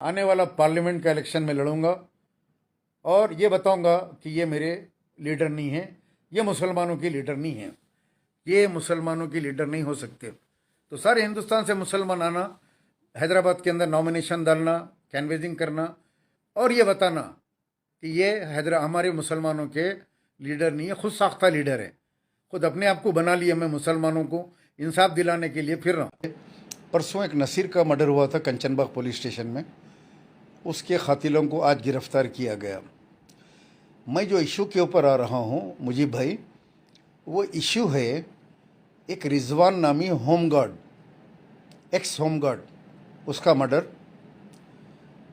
आने वाला पार्लियामेंट का इलेक्शन में लड़ूंगा और ये बताऊंगा कि ये मेरे लीडर नहीं हैं, ये मुसलमानों के लीडर नहीं हैं, ये मुसलमानों के लीडर नहीं हो सकते। तो सारे हिंदुस्तान से मुसलमान आना, हैदराबाद के अंदर नॉमिनेशन डालना, कैनवेजिंग करना और ये बताना कि ये हमारे मुसलमानों के लीडर नहीं है, खुद साख्ता लीडर है, खुद अपने आप को बना लिया। मैं मुसलमानों को इंसाफ दिलाने के लिए फिर रहा हूँ। परसों एक नसीर का मर्डर हुआ था कंचनबाग पुलिस स्टेशन में, उसके कातिलों को आज गिरफ्तार किया गया। मैं जो इशू के ऊपर आ रहा हूँ मुजीब भाई, वो इशू है एक रिजवान नामी होमगार्ड, एक्स होमगार्ड, उसका मर्डर।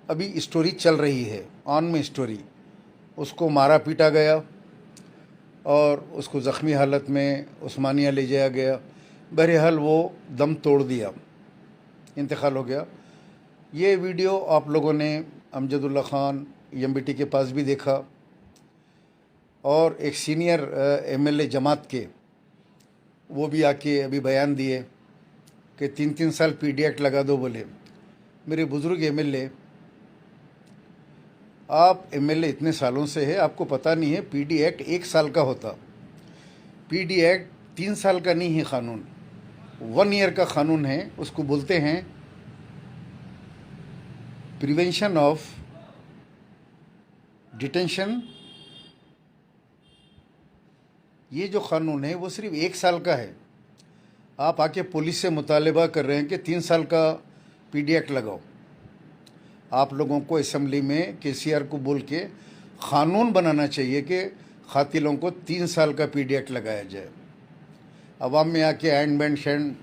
अभी स्टोरी चल रही है, ऑन में स्टोरी। उसको मारा पीटा गया और उसको ज़ख्मी हालत में उस्मानिया ले जाया गया। बहरहाल वो दम तोड़ दिया, इंतकाल हो गया। ये वीडियो आप लोगों ने अमजदुल्ला ख़ान एमबीटी के पास भी देखा और एक सीनियर एमएलए जमात के, वो भी आके अभी बयान दिए कि 3-3 साल पीडी एक्ट लगा दो बोले। मेरे बुज़ुर्ग एमएलए, आप एमएलए इतने सालों से है, आपको पता नहीं है पीडी एक्ट 1 साल का होता। पीडी एक्ट 3 साल का नहीं है क़ानून, 1 ईयर का क़ानून है। उसको बोलते हैं प्रिवेंशन ऑफ डिटेंशन। ये जो क़ानून है वो सिर्फ 1 साल का है। आप आके पुलिस से मुतालबा कर रहे हैं कि 3 साल का पीडी एक्ट लगाओ। आप लोगों को असेंबली में केसीआर को बोल के क़ानून बनाना चाहिए कि कातिलों को 3 साल का पीडी एक्ट लगाया जाए। अवाम में आके एंड बैंड शैंड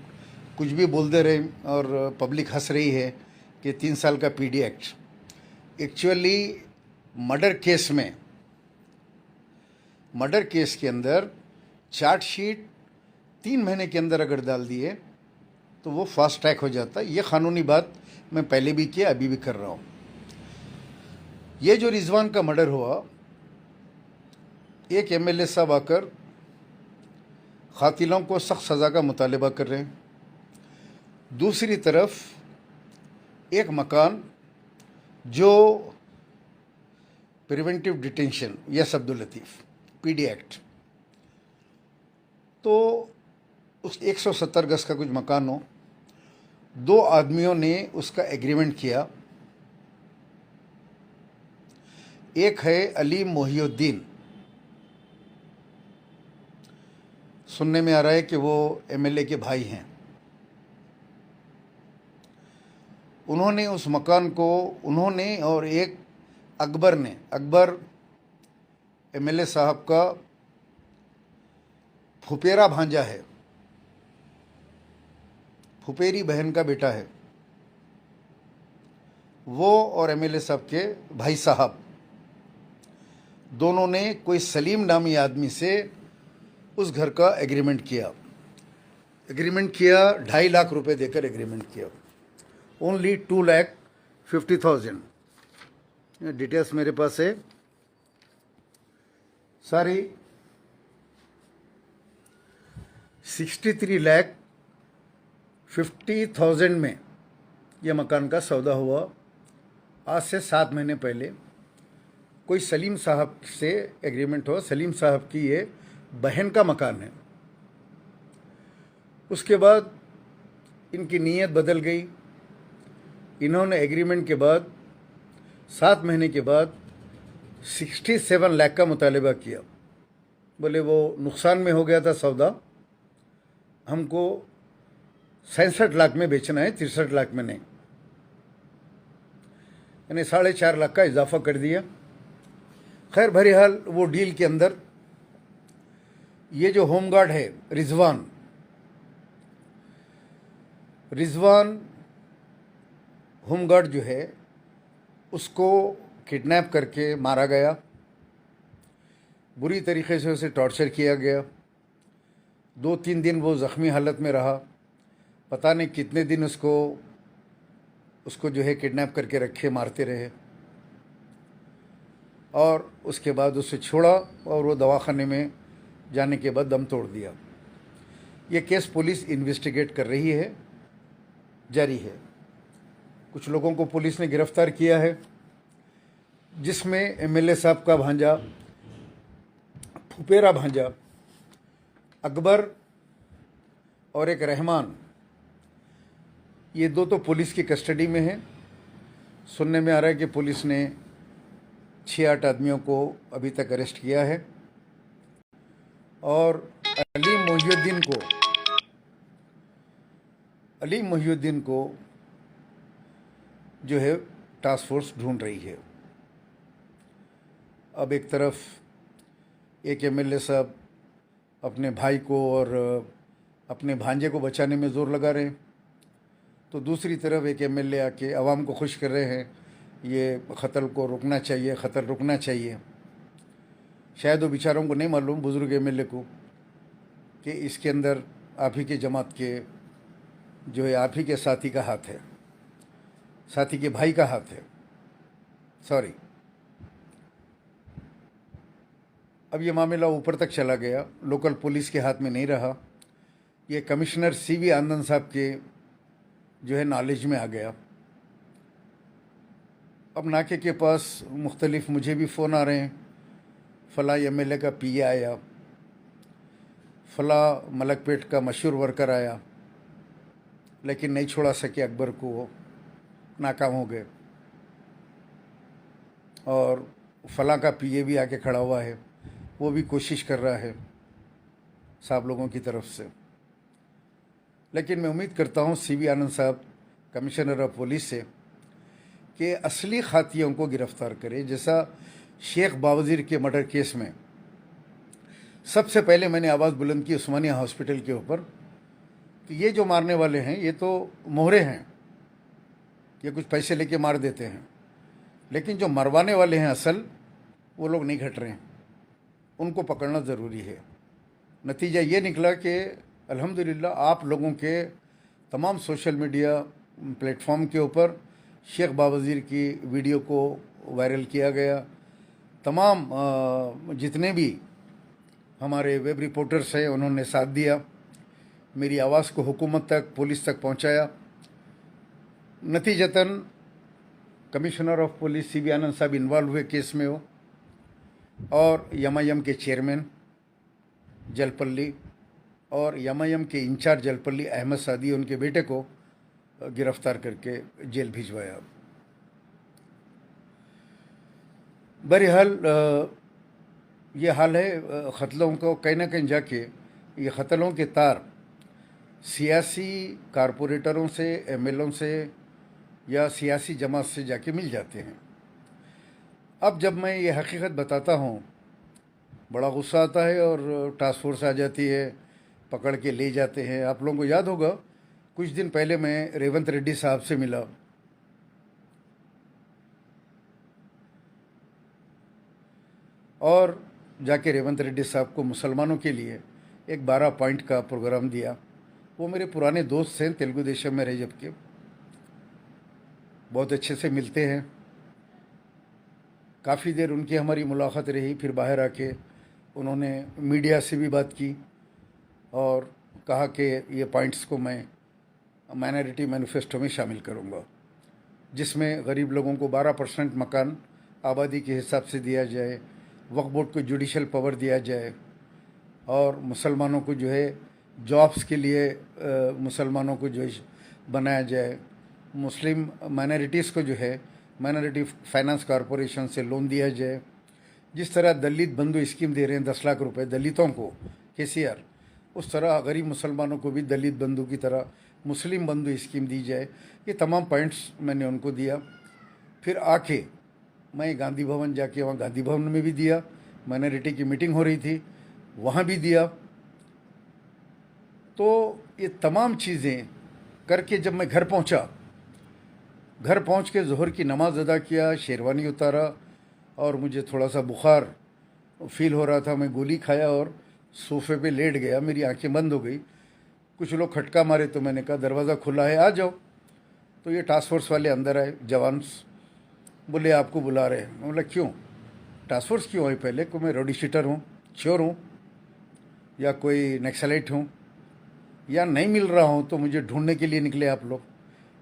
कुछ भी बोल दे रहे और पब्लिक हंस रही है कि 3 साल का PD act. Actually murder case के अंदर चार्जशीट 3 महीने के अंदर अगर डाल दिए तो वो फास्ट ट्रैक हो जाता है। ये क़ानूनी बात मैं पहले भी किया, अभी भी कर रहा हूँ। ये जो रिजवान का मर्डर हुआ, एक एमएलए साहब आकर कातिलों को सख्त सज़ा का मुतालबा कर रहे हैं। दूसरी तरफ एक मकान जो preventive detention, yes Abdul Latif, PD act, तो उस 170 गज का कुछ मकान हो, 2 आदमियों ने उसका एग्रीमेंट किया। एक है अली मोहिउद्दीन, सुनने में आ रहा है कि वो एमएलए के भाई हैं। उन्होंने उस मकान को, उन्होंने और एक अकबर ने, अकबर एमएलए साहब का फुपेरा भांजा है, फुपेरी बहन का बेटा है, वो और एमएलए साहब के भाई साहब दोनों ने कोई सलीम नामी आदमी से उस घर का एग्रीमेंट किया। 2.5 लाख रुपए देकर एग्रीमेंट किया। ओनली 2,50,000। डिटेल्स मेरे पास है सारी। 63,50,000 में यह मकान का सौदा हुआ। आज से 7 महीने पहले कोई सलीम साहब से एग्रीमेंट हो। सलीम साहब की ये बहन का मकान है। उसके बाद इनकी नीयत बदल गई। इन्होंने एग्रीमेंट के बाद 7 महीने के बाद 67 लाख का मुतालबा किया। बोले वो नुकसान में हो गया था सौदा, हमको 67 लाख में बेचना है, 63 लाख में नहीं। यानी 4.5 लाख का इजाफा कर दिया। खैर बहरहाल वो डील के अंदर ये जो होमगार्ड है रिजवान होमगार्ड जो है, उसको किडनैप करके मारा गया। बुरी तरीके से उसे टॉर्चर किया गया। 2-3 दिन वो ज़ख्मी हालत में रहा। पता नहीं कितने दिन उसको जो है किडनैप करके रखे, मारते रहे। और उसके बाद उसे छोड़ा और वो दवाखाने में जाने के बाद दम तोड़ दिया। ये केस पुलिस इन्वेस्टिगेट कर रही है, जारी है। कुछ लोगों को पुलिस ने गिरफ्तार किया है, जिसमें एमएलए साहब का भांजा, फुपेरा भांजा अकबर और एक रहमान, ये दो तो पुलिस की कस्टडी में हैं। सुनने में आ रहा है कि पुलिस ने 6-8 आदमियों को अभी तक अरेस्ट किया है और अली मोहिउद्दीन को जो है टास्क फोर्स ढूंढ रही है। अब एक तरफ एक एमएलए साहब अपने भाई को और अपने भांजे को बचाने में ज़ोर लगा रहे हैं, तो दूसरी तरफ एक एमएलए आके आवाम को खुश कर रहे हैं, ये ख़तल को रुकना चाहिए, ख़तल रुकना चाहिए। शायद वो बेचारों को नहीं मालूम, बुज़ुर्ग एमएलए को, कि इसके अंदर आप ही के जमात के जो है आप ही के साथी का हाथ है, साथी के भाई का हाथ है। सॉरी, अब ये मामला ऊपर तक चला गया, लोकल पुलिस के हाथ में नहीं रहा, ये कमिश्नर सीवी आनंद साहब के जो है नॉलेज में आ गया। अब नाके के पास मुख्तलिफ मुझे भी फ़ोन आ रहे हैं, फ़ला एमएलए का पीए आया, फ़ला मलकपेट का मशहूर वर्कर आया, लेकिन नहीं छोड़ा सके अकबर को, वो नाकाम हो गए। और फ़ला का पीए भी आके खड़ा हुआ है, वो भी कोशिश कर रहा है साहब लोगों की तरफ से। लेकिन मैं उम्मीद करता हूँ सीवी आनंद साहब, कमिश्नर ऑफ पुलिस से, कि असली खातियों को गिरफ़्तार करे। जैसा शेख बावज़ीर के मर्डर केस में सबसे पहले मैंने आवाज़ बुलंद की उस्मानिया हॉस्पिटल के ऊपर कि ये जो मारने वाले हैं ये तो मोहरे हैं, ये कुछ पैसे लेके मार देते हैं, लेकिन जो मरवाने वाले हैं असल, वो लोग नहीं घट रहे हैं, उनको पकड़ना ज़रूरी है। नतीजा ये निकला कि अल्हम्दुलिल्लाह आप लोगों के तमाम सोशल मीडिया प्लेटफॉर्म के ऊपर शेख बावज़ीर की वीडियो को वायरल किया गया। तमाम जितने भी हमारे वेब रिपोर्टर्स हैं उन्होंने साथ दिया, मेरी आवाज़ को हुकूमत तक, पुलिस तक पहुंचाया। नतीजतन कमिश्नर ऑफ पुलिस सीवी आनंद साहब इन्वॉल्व हुए केस में हो, और एमआईएम के चेयरमैन जलपल्ली और एमआईएम के इंचार्ज जलपल्ली अहमद सादी, उनके बेटे को गिरफ्तार करके जेल भिजवाया। बहरहाल ये हाल है ख़तलों को, कहीं ना कहीं जाके ये ख़तलों के तार सियासी कारपोरेटरों से, एमएलओ से या सियासी जमात से जाके मिल जाते हैं। अब जब मैं ये हकीकत बताता हूँ बड़ा गुस्सा आता है और टास्क फोर्स आ जाती है, पकड़ के ले जाते हैं। आप लोगों को याद होगा कुछ दिन पहले मैं रेवंत रेड्डी साहब से मिला, और जाके रेवंत रेड्डी साहब को मुसलमानों के लिए एक 12 पॉइंट का प्रोग्राम दिया। वो मेरे पुराने दोस्त हैं, तेलुगु देशम में रहे, जबकि बहुत अच्छे से मिलते हैं। काफ़ी देर उनकी हमारी मुलाकात रही, फिर बाहर आके उन्होंने मीडिया से भी बात की और कहा कि ये पॉइंट्स को मैं माइनॉरिटी मैनिफेस्टो में शामिल करूंगा, जिसमें गरीब लोगों को 12% मकान आबादी के हिसाब से दिया जाए, वक्फ बोर्ड को जुडिशल पावर दिया जाए, और मुसलमानों को जो है जॉब्स के लिए मुसलमानों को जो है बनाया जाए, मुस्लिम माइनॉरिटीज़ को जो है माइनॉरिटी फाइनेंस कॉरपोरेशन से लोन दिया जाए। जिस तरह दलित बंधु स्कीम दे रहे हैं 10 लाख रुपए दलितों को केसीआर, उस तरह गरीब मुसलमानों को भी दलित बंधु की तरह मुस्लिम बंधु स्कीम दी जाए। ये तमाम पॉइंट्स मैंने उनको दिया। फिर आके मैं गांधी भवन जाके, वहाँ गांधी भवन में भी दिया, माइनॉरिटी की मीटिंग हो रही थी वहाँ भी दिया। तो ये तमाम चीज़ें करके जब मैं घर पहुँचा, घर पहुँच के ज़ोहर की नमाज़ अदा किया, शेरवानी उतारा, और मुझे थोड़ा सा बुखार फील हो रहा था। मैं गोली खाया और सोफे पे लेट गया, मेरी आंखें बंद हो गई। कुछ लोग खटका मारे तो मैंने कहा दरवाज़ा खुला है, आ जाओ। तो ये टास्क फोर्स वाले अंदर आए, जवान, बोले आपको बुला रहे हैं। मैं बोला क्यों, टास्क फोर्स क्यों आए? पहले को मैं रोडी शीटर हूँ, चोर हूँ, या कोई नक्सलाइट हूँ, या नहीं मिल रहा हूँ तो मुझे ढूंढने के लिए निकले आप लोग?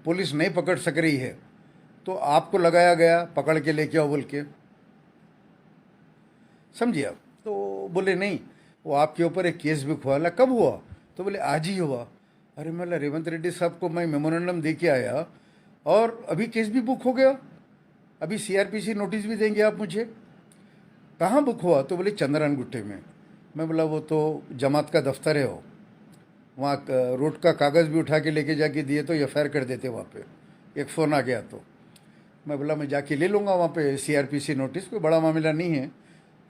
पुलिस नहीं पकड़ सक रही है तो आपको लगाया गया, पकड़ के लेके आओ बोल के, समझिए आप। तो बोले नहीं, वो आपके ऊपर एक केस बुक हुआ। कब हुआ? तो बोले आज ही हुआ। अरे मैं बोला, रेवंत रेड्डी साहब को मैं मेमोरेंडम दे के आया और अभी केस भी बुक हो गया, अभी सीआरपीसी नोटिस भी देंगे आप मुझे? कहाँ बुक हुआ? तो बोले चंद्रान गुट्टे में। मैं बोला वो तो जमात का दफ्तर है, हो वहाँ रोड का कागज़ भी उठा के लेके जाके दिए तो एफआईआर कर देते वहाँ पे, एक फ़ोन आ गया तो। मैं बोला मैं जाके ले लूँगा वहाँ पे सीआरपीसी नोटिस, कोई बड़ा मामला नहीं है।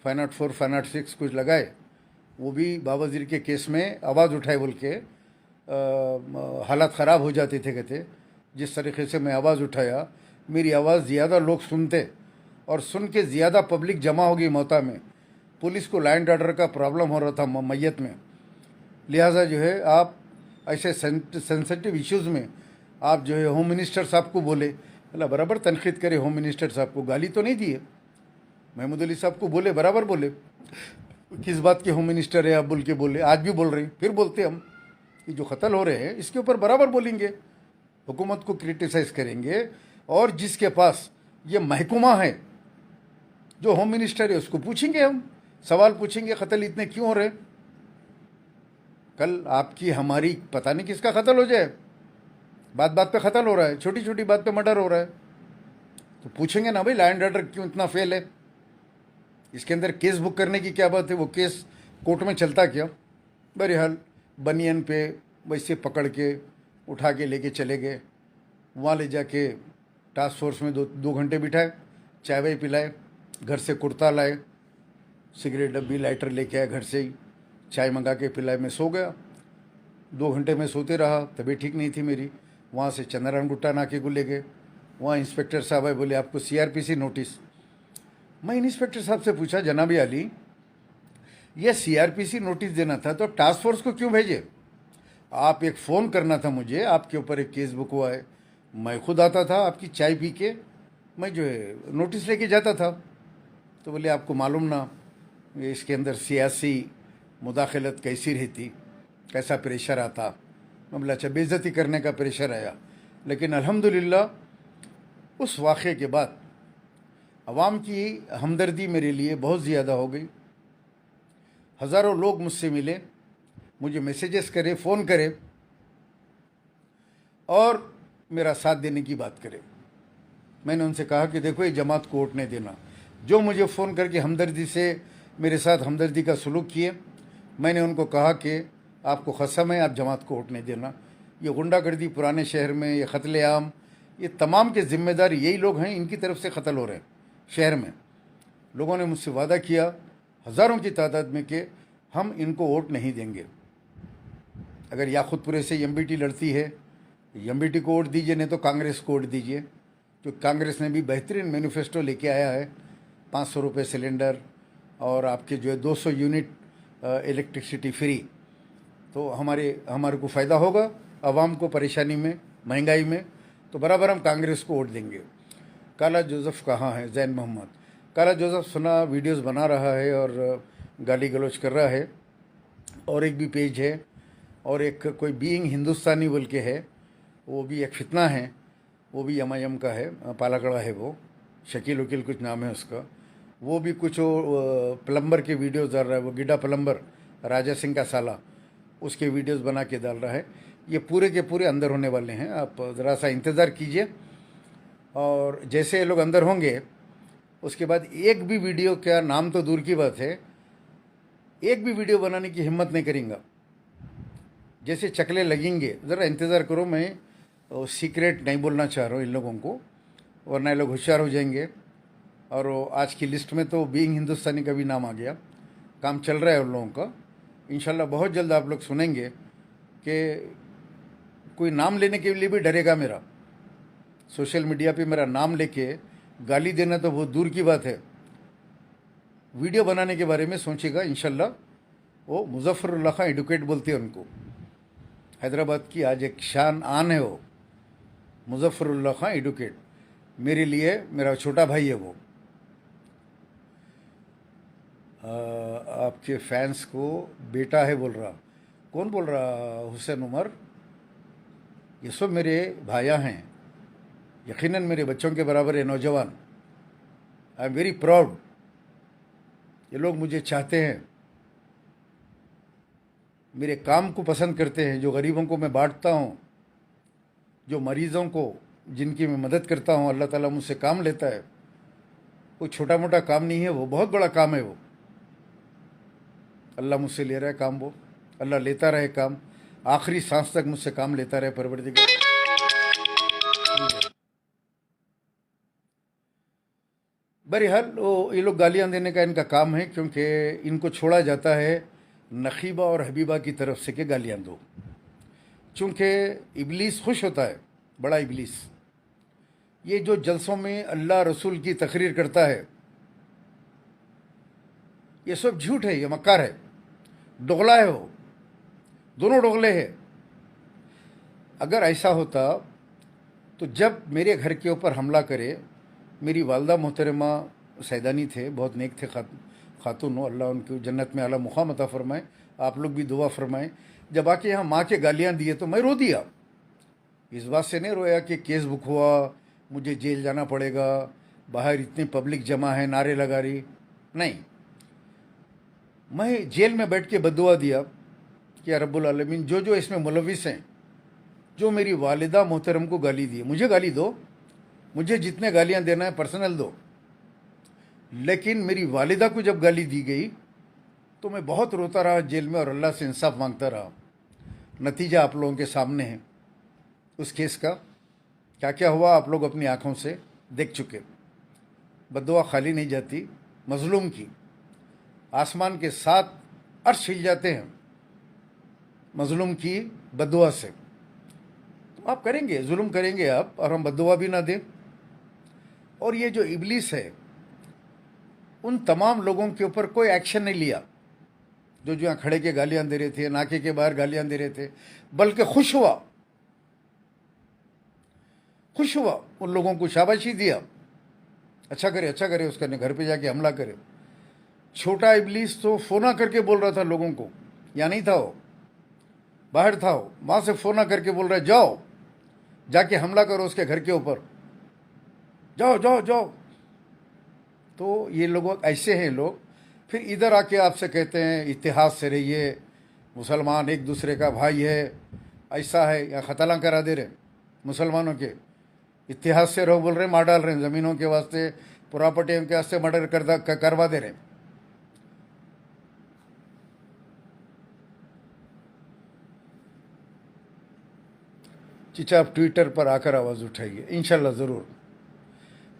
504 506 कुछ लगाए, वो भी बाबाजीर के केस में आवाज़ उठाए बोल के हालात ख़राब हो जाते थे। कहते जिस तरीके से मैं आवाज़ उठाया, मेरी आवाज़ ज़्यादा लोग सुनते और सुन के ज़्यादा पब्लिक जमा होगी मोहता में। पुलिस को लैंड ऑर्डर का प्रॉब्लम हो रहा था मैयत में, लिहाजा जो है आप ऐसे सेंसिटिव इश्यूज़ में आप जो है होम मिनिस्टर साहब को बोले। बोला बराबर तनकीद करे, होम मिनिस्टर साहब को गाली तो नहीं दिए, महमूद अली साहब को बोले, बराबर बोले किस बात के होम मिनिस्टर है आप बोल के बोले, आज भी बोल रहे हैं, फिर बोलते हम कि जो कत्ल हो रहे हैं इसके ऊपर बराबर बोलेंगे, हुकूमत को क्रिटिसाइज करेंगे। और जिसके पास ये महकुमा है, जो होम मिनिस्टर है, उसको पूछेंगे, हम सवाल पूछेंगे कत्ल इतने क्यों हो रहे। कल आपकी हमारी पता नहीं किसका कत्ल हो जाए, बात बात पे कत्ल हो रहा है, छोटी छोटी बात पे मर्डर हो रहा है, तो पूछेंगे ना भाई लैंड ऑर्डर क्यों इतना फेल है, इसके अंदर केस बुक करने की क्या बात है, वो केस कोर्ट में चलता क्या। बहरहाल बनियन पे वैसे पकड़ के उठा के लेके चले गए, वहाँ ले जाके टास्क फोर्स में दो घंटे बिठाए, चाय वाय पिलाए, घर से कुर्ता लाए, सिगरेट डब्बी लाइटर लेके आए घर से ही, चाय मंगा के पिलाए, मैं सो गया। 2 घंटे में सोते रहा, तबीयत ठीक नहीं थी मेरी। वहाँ से चंद्रान गुट्टा नाके को ले गए, वहाँ इंस्पेक्टर साहब आए, बोले आपको सीआरपीसी नोटिस। मैं इंस्पेक्टर साहब से पूछा, जनाबी आली ये सीआरपीसी नोटिस देना था तो टास्क फोर्स को क्यों भेजे? आप एक फ़ोन करना था मुझे, आपके ऊपर एक केस बुक हुआ है, मैं खुद आता था आपकी चाय पी के, मैं जो है नोटिस लेके जाता था। तो बोले आपको मालूम ना ये इसके अंदर सियासी मुदाखलत कैसी रहती, कैसा प्रेशर आता। मैं बोला अच्छा, बेइज्जती करने का प्रेशर आया। लेकिन अल्हम्दुलिल्लाह उस वाक़े के बाद अवाम की हमदर्दी मेरे लिए बहुत ज़्यादा हो गई। हज़ारों लोग मुझसे मिले, मुझे मैसेजेस करे, फ़ोन करे और मेरा साथ देने की बात करे। मैंने उनसे कहा कि देखो ये जमात को वोट नहीं देना। जो मुझे फ़ोन करके हमदर्दी से मेरे साथ हमदर्दी का सलूक किए, मैंने उनको कहा कि आपको कसम है आप जमात को वोट नहीं देना। ये गुंडागर्दी पुराने शहर में, ये कत्ले आम, ये तमाम के ज़िम्मेदार यही लोग हैं, इनकी तरफ से कत्ल हो रहे हैं शहर में। लोगों ने मुझसे वादा किया हज़ारों की तादाद में कि हम इनको वोट नहीं देंगे। अगर याकूतपुरे से एमबीटी लड़ती है, एमबीटी को वोट दीजिए, नहीं तो कांग्रेस को वोट दीजिए। तो कांग्रेस ने भी बेहतरीन मैनिफेस्टो लेके आया है, 500 रुपये सिलेंडर और आपके जो है 200 यूनिट इलेक्ट्रिसिटी फ्री। तो हमारे को फ़ायदा होगा, आवाम को परेशानी में, महंगाई में, तो बराबर हम कांग्रेस को वोट देंगे। काला जोसेफ कहाँ है? जैन मोहम्मद काला जोसेफ सुना वीडियोस बना रहा है और गाली गलौज कर रहा है। और एक भी पेज है, और एक कोई बीइंग हिंदुस्तानी बोल के है, वो भी एक फितना है, वो भी एमआईएम का है, पालाकड़ा है, वो शकील वकील कुछ नाम है उसका। वो भी कुछ प्लम्बर के वीडियोस डाल रहा है, वो गिड्डा प्लम्बर राजा सिंह का साला, उसके वीडियोस बना के डाल रहा है। ये पूरे के पूरे अंदर होने वाले हैं, आप ज़रा सा इंतज़ार कीजिए। और जैसे ये लोग अंदर होंगे उसके बाद एक भी वीडियो, क्या नाम तो दूर की बात है, एक भी वीडियो बनाने की हिम्मत नहीं करेंगे। जैसे चकले लगेंगे, ज़रा इंतज़ार करो। मैं सीक्रेट नहीं बोलना चाह रहा हूँ इन लोगों को, वरना ये लोग होशियार हो जाएंगे। और वो आज की लिस्ट में तो बीइंग हिंदुस्तानी का भी नाम आ गया। काम चल रहा है उन लोगों का। इंशाल्लाह बहुत जल्द आप लोग सुनेंगे कि कोई नाम लेने के लिए भी डरेगा मेरा। सोशल मीडिया पे मेरा नाम लेके गाली देना तो बहुत दूर की बात है, वीडियो बनाने के बारे में सोचेगा इंशाल्लाह। वो मुजफ्फरुल्लाह खां एडुकेट बोलते हैं उनको, हैदराबाद की आज एक शान आन है वो, मुजफ्फरुल्लाह खां एडुकेट। मेरे लिए मेरा छोटा भाई है वो। आपके फैंस को बेटा है बोल रहा, कौन बोल रहा? हुसैन उमर, ये सब मेरे भाया हैं। यकीनन मेरे बच्चों के बराबर है नौजवान। I am very proud. ये लोग मुझे चाहते हैं, मेरे काम को पसंद करते हैं। जो गरीबों को मैं बांटता हूँ, जो मरीज़ों को जिनकी मैं मदद करता हूँ, अल्लाह ताला मुझसे काम लेता है। कोई छोटा मोटा काम नहीं है, वो बहुत बड़ा काम है। वो अल्लाह मुझसे ले रहा है काम, वो अल्लाह लेता रहे काम, आखिरी सांस तक मुझसे काम लेता रहे परवरदिगार। बहरहाल वो ये लोग गालियाँ देने का इनका काम है, क्योंकि इनको छोड़ा जाता है नखीबा और हबीबा की तरफ से कि गालियाँ दो। चूँकि इबलीस खुश होता है, बड़ा इबलीस, ये जो जलसों में अल्लाह रसूल की तकरीर करता है, ये सब झूठ है, ये मक्कार है, दोगला है। वो दोनों दोगले हैं। अगर ऐसा होता तो जब मेरे घर के ऊपर हमला करे, मेरी वालदा मोहतरमा सैदानी थे, बहुत नेक थे खातून हो, अल्लाह उनकी जन्नत में आला मुकाम अता फरमाए, आप लोग भी दुआ फरमाएं। जब आके यहाँ माँ के गालियाँ दिए तो मैं रो दिया। इस बात से नहीं रोया कि केस बुक हुआ, मुझे जेल जाना पड़ेगा, बाहर इतनी पब्लिक जमा है, नारे लगा रही, नहीं। मैं जेल में बैठ के बद्दुआ दिया कि या रब्बुल आलमीन, जो जो इसमें मुलविस हैं, जो मेरी वालिदा मोहतरम को गाली दी, मुझे गाली दो, मुझे जितने गालियाँ देना है पर्सनल दो, लेकिन मेरी वालिदा को जब गाली दी गई तो मैं बहुत रोता रहा जेल में और अल्लाह से इंसाफ मांगता रहा। नतीजा आप लोगों के सामने है उस केस का, क्या क्या हुआ आप लोग अपनी आंखों से देख चुके। बद्दुआ खाली नहीं जाती मजलूम की, आसमान के 7 अर्श हिल जाते हैं मजलूम की बद्दुआ से। तो आप करेंगे, जुल्म करेंगे आप, और हम बद्दुआ भी ना दें। और ये जो इबलीस है, उन तमाम लोगों के ऊपर कोई एक्शन नहीं लिया जो यहाँ खड़े के गालियां दे रहे थे, नाके के बाहर गालियां दे रहे थे, बल्कि खुश हुआ उन लोगों को शाबाशी दिया, अच्छा करे उसका घर पे जाके हमला करे। छोटा इबलीस तो फोना करके बोल रहा था लोगों को, या नहीं था वो, बाहर था वो, वहाँ से फोना करके बोल रहा है जाओ जाके हमला करो उसके घर के ऊपर, जाओ जाओ जाओ। तो ये लोग ऐसे हैं लोग। फिर इधर आके आपसे कहते हैं इतिहाद से रहिए, मुसलमान एक दूसरे का भाई है, ऐसा है, या ख़तला करा दे रहे मुसलमानों के, इतिहाद से रहो बोल रहे, मार डाल रहे हैं, ज़मीनों के वास्ते, प्रॉपर्टी के वास्ते मर्डर करवा दे रहे। चीचा आप ट्विटर पर आकर आवाज़ उठाइए, इंशाल्लाह ज़रूर।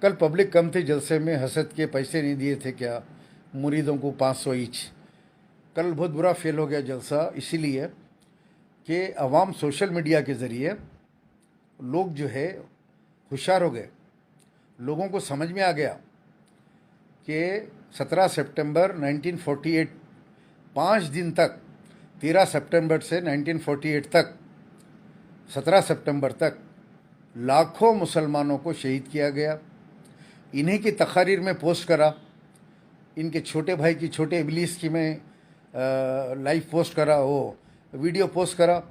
कल पब्लिक कम थी जलसे में, हसद के पैसे नहीं दिए थे क्या मुरीदों को 500 ईच। कल बहुत बुरा फेल हो गया जलसा, इसीलिए कि अवाम सोशल मीडिया के ज़रिए लोग जो है होशियार हो गए, लोगों को समझ में आ गया कि 17 सितंबर 1948, 5 दिन तक, 13 सितंबर से 1948 तक, 17 सितंबर तक लाखों मुसलमानों को शहीद किया गया। इन्हीं की तकारीर में पोस्ट करा, इनके छोटे भाई की, छोटे इबलीस की मैं लाइव पोस्ट करा, वो वीडियो पोस्ट करा,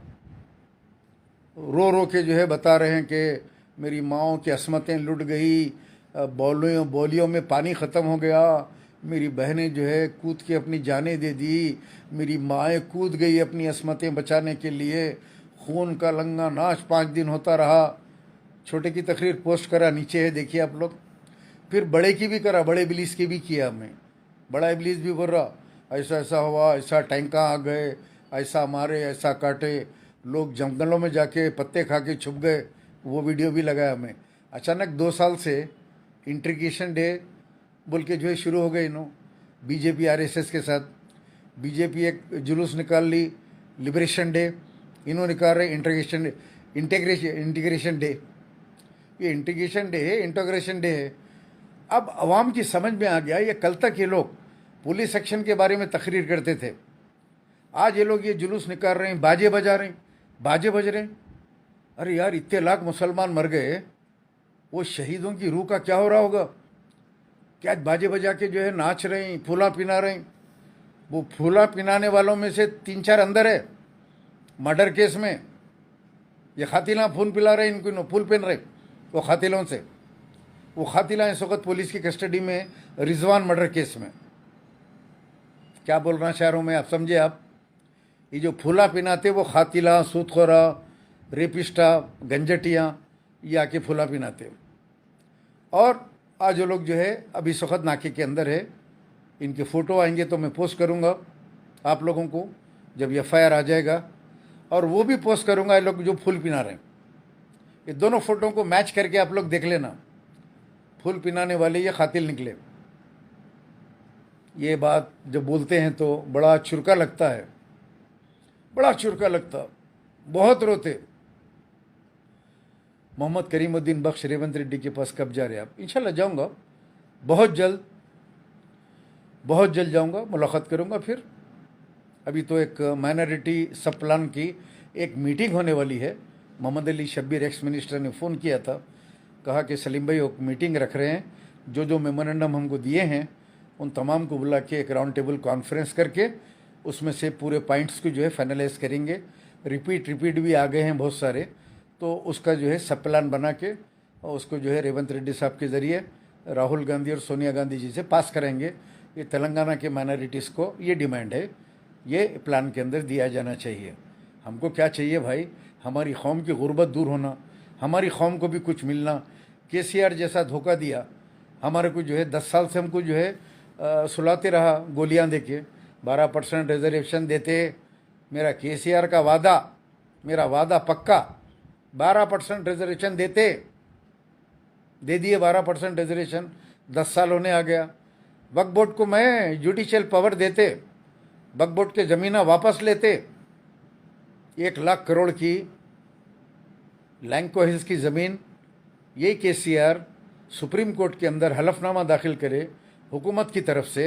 रो रो के जो है बता रहे हैं कि मेरी माँओं की असमतें लुट गई, बोलियों में पानी ख़त्म हो गया, मेरी बहनें जो है कूद के अपनी जानें दे दी, मेरी माएँ कूद गई अपनी असमतें बचाने के लिए, खून का लंगा नाश 5 दिन होता रहा। छोटे की तकरीर पोस्ट करा, नीचे है देखिए आप लोग। फिर बड़े की भी करा, बड़े इबलीस की भी किया हमने। बड़ा इबलीस भी बोल रहा ऐसा ऐसा हुआ, ऐसा टैंका आ गए, ऐसा मारे, ऐसा काटे, लोग जंगलों में जाके पत्ते खा के छुप गए, वो वीडियो भी लगाया हमें। अचानक 2 साल से इंट्रीगेशन डे बोल के जो है शुरू हो गए इन्हों, बीजेपी आरएसएस के साथ। बीजेपी एक जुलूस निकाल ली, लिबरेशन डे, इन्हों निकाल रहे इंटीग्रेशन डे। ये इंटीग्रेशन डे है, इंटीग्रेशन डे है। अब अवाम की समझ में आ गया, ये कल तक ये लोग पुलिस एक्शन के बारे में तकरीर करते थे, आज ये लोग ये जुलूस निकाल रहे हैं, बाजे बजा रहे हैं, बाजे बज रहे हैं। अरे यार, इतने लाख मुसलमान मर गए, वो शहीदों की रूह का क्या हो रहा होगा? क्या बाजे बजा के जो है नाच रहे हैं, फूला पिना रहे हैं। वो फूला पिनाने वालों में से 3-4 अंदर है मर्डर केस में, ये खातिला फूल पिला रहे, इनको फूल पहन रहे, वो खातिलों से। वो खातिला इस वक्त पुलिस की कस्टडी में, रिजवान मर्डर केस में। क्या बोल रहा चाह रहा हूँ मैं, आप समझे आप। ये जो फूला पिनाते वो खातिला, सूदखोरा, रेपिस्टा, गंजटियाँ, ये आके फूला पिनाते। और आज जो लोग जो है अभी इस वक्त नाके के अंदर है, इनके फ़ोटो आएंगे तो मैं पोस्ट करूँगा आप लोगों को जब FIR आ जाएगा, और वो भी पोस्ट करूँगा ये लोग जो फूल पिना रहे हैं। ये दोनों फ़ोटो को मैच करके आप लोग देख लेना, फूल पिनाने वाले ये खातिल निकले। ये बात जब बोलते हैं तो बड़ा चुरका लगता है, बड़ा चुरका लगता, बहुत रोते। मोहम्मद करीमुद्दीन बख्श रेवंत रेड्डी के पास कब जा रहे हैं आप? इंशाल्लाह जाऊंगा, बहुत जल्द जाऊंगा, मुलाकात करूंगा फिर। अभी तो एक माइनॉरिटी सब प्लान की एक मीटिंग होने वाली है। मोहम्मद अली शब्बीर एक्स मिनिस्टर ने फ़ोन किया था, कहा कि सलीम भाई एक मीटिंग रख रहे हैं, जो मेमोरेंडम हमको दिए हैं उन तमाम को बुला के एक राउंड टेबल कॉन्फ्रेंस करके उसमें से पूरे पॉइंट्स को जो है फाइनलाइज करेंगे। रिपीट भी आ गए हैं बहुत सारे, तो उसका जो है सब प्लान बना के और उसको जो है रेवंत रेड्डी साहब के ज़रिए राहुल गांधी और सोनिया गांधी जी से पास करेंगे। ये तेलंगाना के माइनॉरिटीज़ को ये डिमांड है, ये प्लान के अंदर दिया जाना चाहिए। हमको क्या चाहिए भाई, हमारी कौम की गुर्बत दूर होना, हमारी कौम को भी कुछ मिलना। KCR जैसा धोखा दिया हमारे को, जो है 10 साल से हमको जो है सुलाते रहा गोलियां देके। 12% रिजर्वेशन देते, मेरा KCR का वादा, मेरा वादा पक्का, 12% रिजर्वेशन देते, दे दिए 12% रिजर्वेशन। 10 साल होने आ गया। वक्फ बोर्ड को मैं जुडिशियल पावर देते, वक्फ बोर्ड के ज़मीना वापस लेते। 1 लाख करोड़ की लैंको हिल्स की ज़मीन, यही KCR सुप्रीम कोर्ट के अंदर हलफनामा दाखिल करे हुकूमत की तरफ से,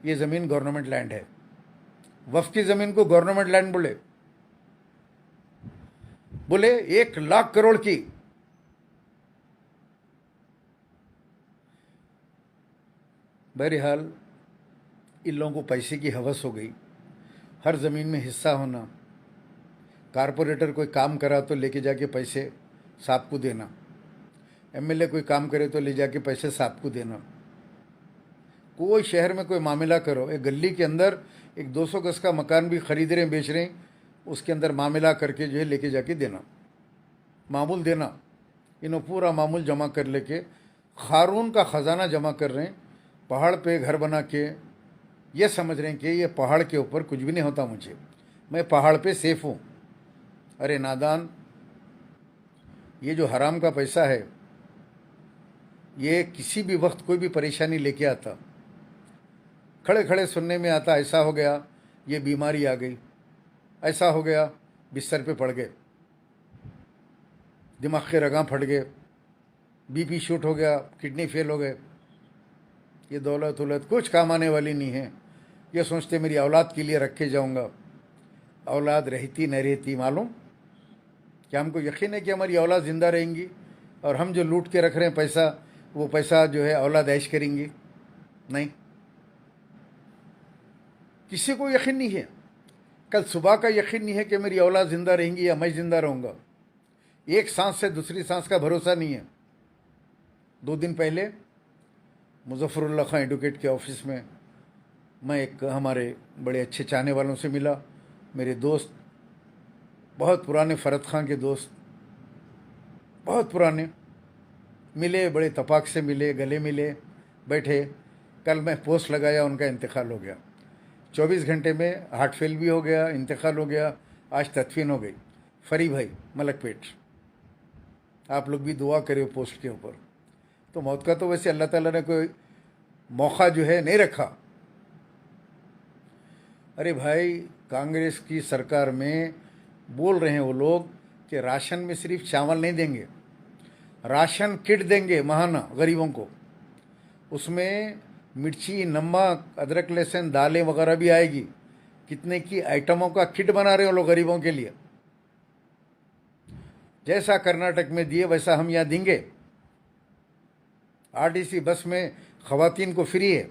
ये ज़मीन गवर्नमेंट लैंड है। वक्फ की ज़मीन को गवर्नमेंट लैंड बोले 1 लाख करोड़ की। बहरहाल इन लोगों को पैसे की हवस हो गई, हर ज़मीन में हिस्सा होना। कारपोरेटर कोई काम करा तो लेके जाके पैसे साहब को देना, MLA कोई काम करे तो ले जाके पैसे साहब को देना। कोई शहर में कोई मामला करो, एक गली के अंदर एक 200 गज का मकान भी खरीद रहे हैं, बेच रहे हैं, उसके अंदर मामला करके जो है लेके जाके देना, मामूल देना। इन्हों पूरा मामूल जमा कर लेके खारून का ख़जाना जमा कर रहे हैं। पहाड़ पे घर बना के ये समझ रहे हैं कि ये पहाड़ के ऊपर कुछ भी नहीं होता, मुझे, मैं पहाड़ पे सेफ हूँ। अरे नादान, ये जो हराम का पैसा है ये किसी भी वक्त कोई भी परेशानी लेके आता। खड़े खड़े सुनने में आता, ऐसा हो गया, ये बीमारी आ गई, ऐसा हो गया, बिस्तर पे पड़ गए, दिमाग के रगां फट गए, BP शूट हो गया, किडनी फेल हो गए। ये दौलत कुछ काम आने वाली नहीं है। ये सोचते मेरी औलाद के लिए रख के जाऊँगा। औलाद रहती न रहती मालूम, क्या हमको यकीन है कि हमारी औलाद ज़िंदा रहेंगी और हम जो लूट के रख रहे हैं पैसा, वो पैसा जो है औलाद ऐश करेंगी? नहीं, किसी को यकीन नहीं है। कल सुबह का यकीन नहीं है कि मेरी औलाद ज़िंदा रहेंगी या मैं ज़िंदा रहूँगा। एक सांस से दूसरी सांस का भरोसा नहीं है। 2 दिन पहले मुजफ्फरुल्लाह खां एडवोकेट के ऑफिस में मैं एक हमारे बड़े अच्छे चाहने वालों से मिला, मेरे दोस्त, बहुत पुराने फरद खां के दोस्त, बहुत पुराने, मिले, बड़े तपाक से मिले, गले मिले, बैठे। कल मैं पोस्ट लगाया, उनका इंतकाल हो गया। 24 घंटे में हार्ट फेल भी हो गया, इंतकाल हो गया, आज तदफीन हो गई। फरी भाई, मलकपेट। आप लोग भी दुआ करें पोस्ट के ऊपर। तो मौत का तो वैसे अल्लाह ताला ने कोई मौका जो है नहीं रखा। अरे भाई, कांग्रेस की सरकार में बोल रहे हैं वो लोग कि राशन में सिर्फ चावल नहीं देंगे, राशन किट देंगे महाना गरीबों को। उसमें मिर्ची, नमक, अदरक, लहसुन, दालें वगैरह भी आएगी। कितने की आइटमों का किट बना रहे हो लोग गरीबों के लिए। जैसा कर्नाटक में दिए वैसा हम यहाँ देंगे। RTC बस में खवातीन को फ्री है।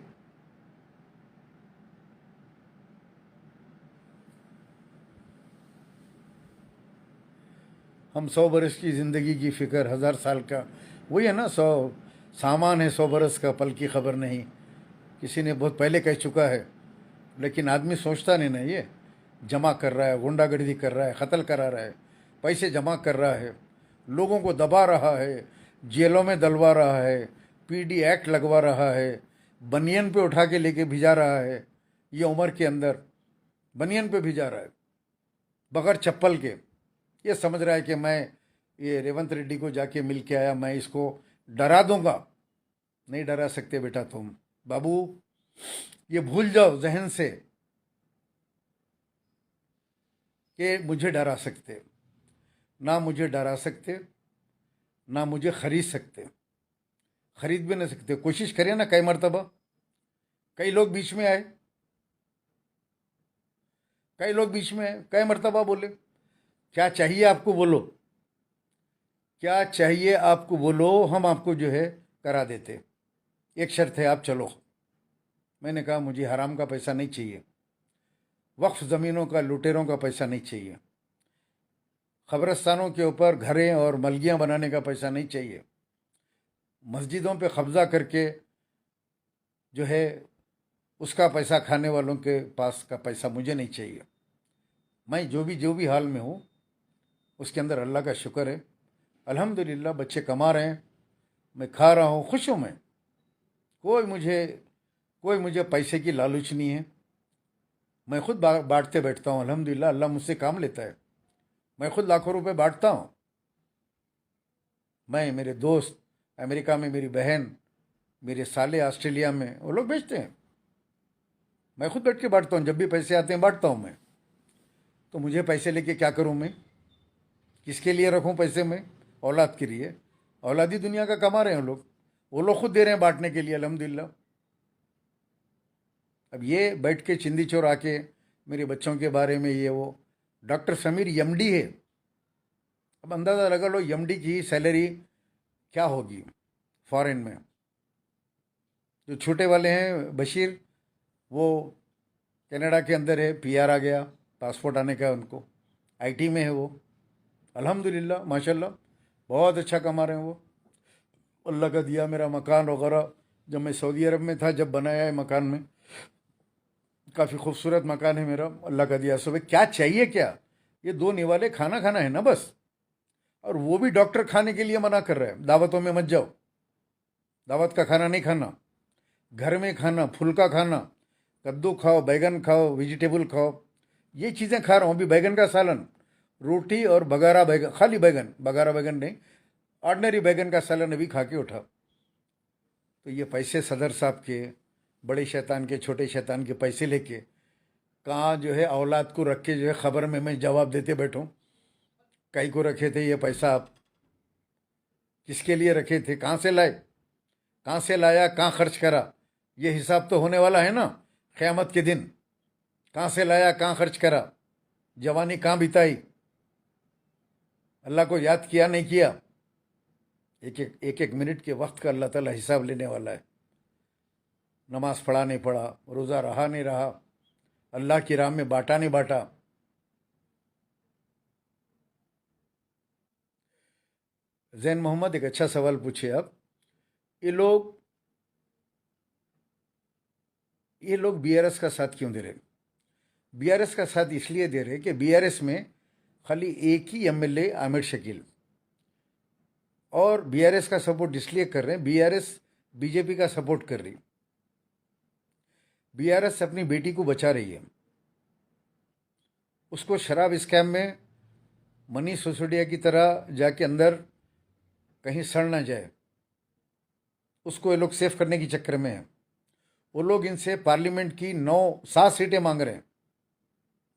हम 100 बरस की ज़िंदगी की फ़िक्र, 1000 साल का वही है ना, 100 सामान है 100 बरस का, पल की खबर नहीं। किसी ने बहुत पहले कह चुका है, लेकिन आदमी सोचता नहीं ना। ये जमा कर रहा है, गुंडागर्दी कर रहा है, कत्ल करा रहा है, पैसे जमा कर रहा है, लोगों को दबा रहा है, जेलों में डलवा रहा है, पीडी एक्ट लगवा रहा है, बनियन पे उठा के लेके भिजा रहा है, ये उम्र के अंदर बनियन पे भिजा रहा है बगैर चप्पल के। ये समझ रहा है कि मैं ये रेवंत रेड्डी को जाके मिल के आया, मैं इसको डरा दूंगा। नहीं डरा सकते बेटा तुम, बाबू। ये भूल जाओ जहन से कि मुझे डरा सकते। ना मुझे डरा सकते, ना मुझे खरीद सकते। खरीद भी नहीं सकते। कोशिश करिए ना कई मरतबा। कई लोग बीच में आए, कई लोग बीच में आए, कई मरतबा बोले क्या चाहिए आपको बोलो, क्या चाहिए आपको बोलो, हम आपको जो है करा देते। एक शर्त है, आप चलो। मैंने कहा मुझे हराम का पैसा नहीं चाहिए, वक्फ ज़मीनों का लुटेरों का पैसा नहीं चाहिए, कब्रस्तानों के ऊपर घरें और मलगियाँ बनाने का पैसा नहीं चाहिए, मस्जिदों पे कब्ज़ा करके जो है उसका पैसा खाने वालों के पास का पैसा मुझे नहीं चाहिए। मैं जो भी हाल में हूँ उसके अंदर अल्लाह का शुक्र है, अल्हम्दुलिल्लाह। बच्चे कमा रहे हैं, मैं खा रहा हूँ, खुश हूँ मैं। कोई मुझे पैसे की लालच नहीं है। मैं खुद बांटते बैठता हूँ, अल्हम्दुलिल्लाह। अल्लाह मुझसे काम लेता है। मैं खुद लाखों रुपए बांटता हूँ। मैं, मेरे दोस्त अमेरिका में, मेरी बहन, मेरे साले ऑस्ट्रेलिया में, वो लोग बेचते हैं। मैं खुद बैठ के बांटता हूँ। जब भी पैसे आते हैं बांटता हूँ मैं। तो मुझे पैसे लेके क्या करूँ मैं? किसके लिए रखूँ पैसे मैं? औलाद के लिए। औलादी दुनिया का कमा रहे हैं लोग, वो लोग खुद दे रहे हैं बांटने के लिए, अल्हम्दुलिल्लाह। अब ये बैठ के चिंदी चोर आके मेरे बच्चों के बारे में ये वो, डॉक्टर समीर एमडी है। अब अंदाज़ा लगा लो एमडी की सैलरी क्या होगी फॉरेन में। जो छोटे वाले हैं बशीर, वो कनाडा के अंदर है, पीआर आ गया, पासपोर्ट आने का उनको, आईटी में है वो, अल्हम्दुलिल्लाह माशाल्लाह, बहुत अच्छा कमा रहे हैं वो। अल्लाह का दिया मेरा मकान वगैरह, जब मैं सऊदी अरब में था, जब बनाया है मकान में, काफ़ी खूबसूरत मकान है मेरा, अल्लाह का दिया। सुबह क्या चाहिए क्या? ये दो निवाले खाना खाना है ना बस। और वो भी डॉक्टर खाने के लिए मना कर रहे हैं, दावतों में मत जाओ, दावत का खाना नहीं खाना, घर में खाना, फुल्का खाना, कद्दू खाओ, बैगन खाओ, वेजिटेबल खाओ। ये चीज़ें खा रहा हूँ अभी, बैगन का सालन, रोटी और बगारा बैगन, खाली बैगन, बगारा बैगन नहीं, ऑर्डनरी बैगन का सालन अभी खा के उठा। तो ये पैसे सदर साहब के, बड़े शैतान के, छोटे शैतान के पैसे लेके कहाँ जो है औलाद को रख के जो है खबर में मैं जवाब देते बैठूं, कई को रखे थे ये पैसा आप, किसके लिए रखे थे, कहाँ से लाए, कहाँ से लाया, कहाँ खर्च करा, ये हिसाब तो होने वाला है ना क़यामत के दिन। कहाँ से लाया, कहाँ खर्च करा, जवानी कहाँ बिताई, अल्लाह को याद किया नहीं किया। एक मिनट के वक्त का अल्लाह ताला हिसाब लेने वाला है। नमाज पढ़ा नहीं पढ़ा, रोज़ा रहा नहीं रहा, अल्लाह की राह में बांटा नहीं बांटा। जैन मोहम्मद एक अच्छा सवाल पूछे आप। ये लोग बीआरएस का साथ क्यों दे रहे? बीआरएस का साथ इसलिए दे रहे कि बीआरएस में खाली एक ही एमएलए आमिर शकील, और बीआरएस का सपोर्ट इसलिए कर रहे हैं, बीआरएस बीजेपी का सपोर्ट कर रही। बीआरएस अपनी बेटी को बचा रही है, उसको शराब स्कैम में मनीष सिसोदिया की तरह जाके अंदर कहीं सड़ ना जाए, उसको ये लोग सेफ करने के चक्कर में है। वो लोग इनसे पार्लियामेंट की 7 सीटें मांग रहे हैं,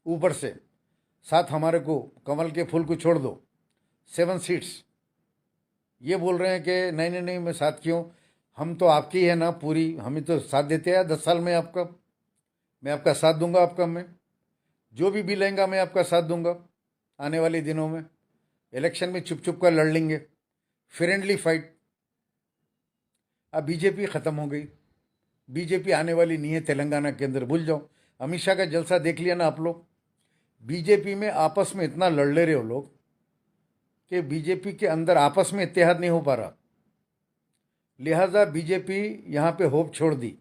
ऊपर से 7 हमारे को, कमल के फूल को छोड़ दो, 7 सीट्स। ये बोल रहे हैं कि नहीं नहीं नहीं, मैं साथ क्यों, हम तो आपकी है ना पूरी, हम ही तो साथ देते हैं 10 साल में आपका, मैं आपका साथ दूंगा, आपका मैं जो भी बिल आएगा मैं आपका साथ दूंगा। आने वाले दिनों में इलेक्शन में चुप चुप कर लड़ लेंगे, फ्रेंडली फाइट। अब बीजेपी ख़त्म हो गई, बीजेपी आने वाली नहीं है तेलंगाना के अंदर, भूल जाओ। अमित शाह का जलसा देख लिया ना आप लोग। बीजेपी में आपस में इतना लड़ ले रहे हो लोग कि बीजेपी के अंदर आपस में इत्तेहाद नहीं हो पा रहा। लिहाजा बीजेपी यहाँ पे होप छोड़ दी।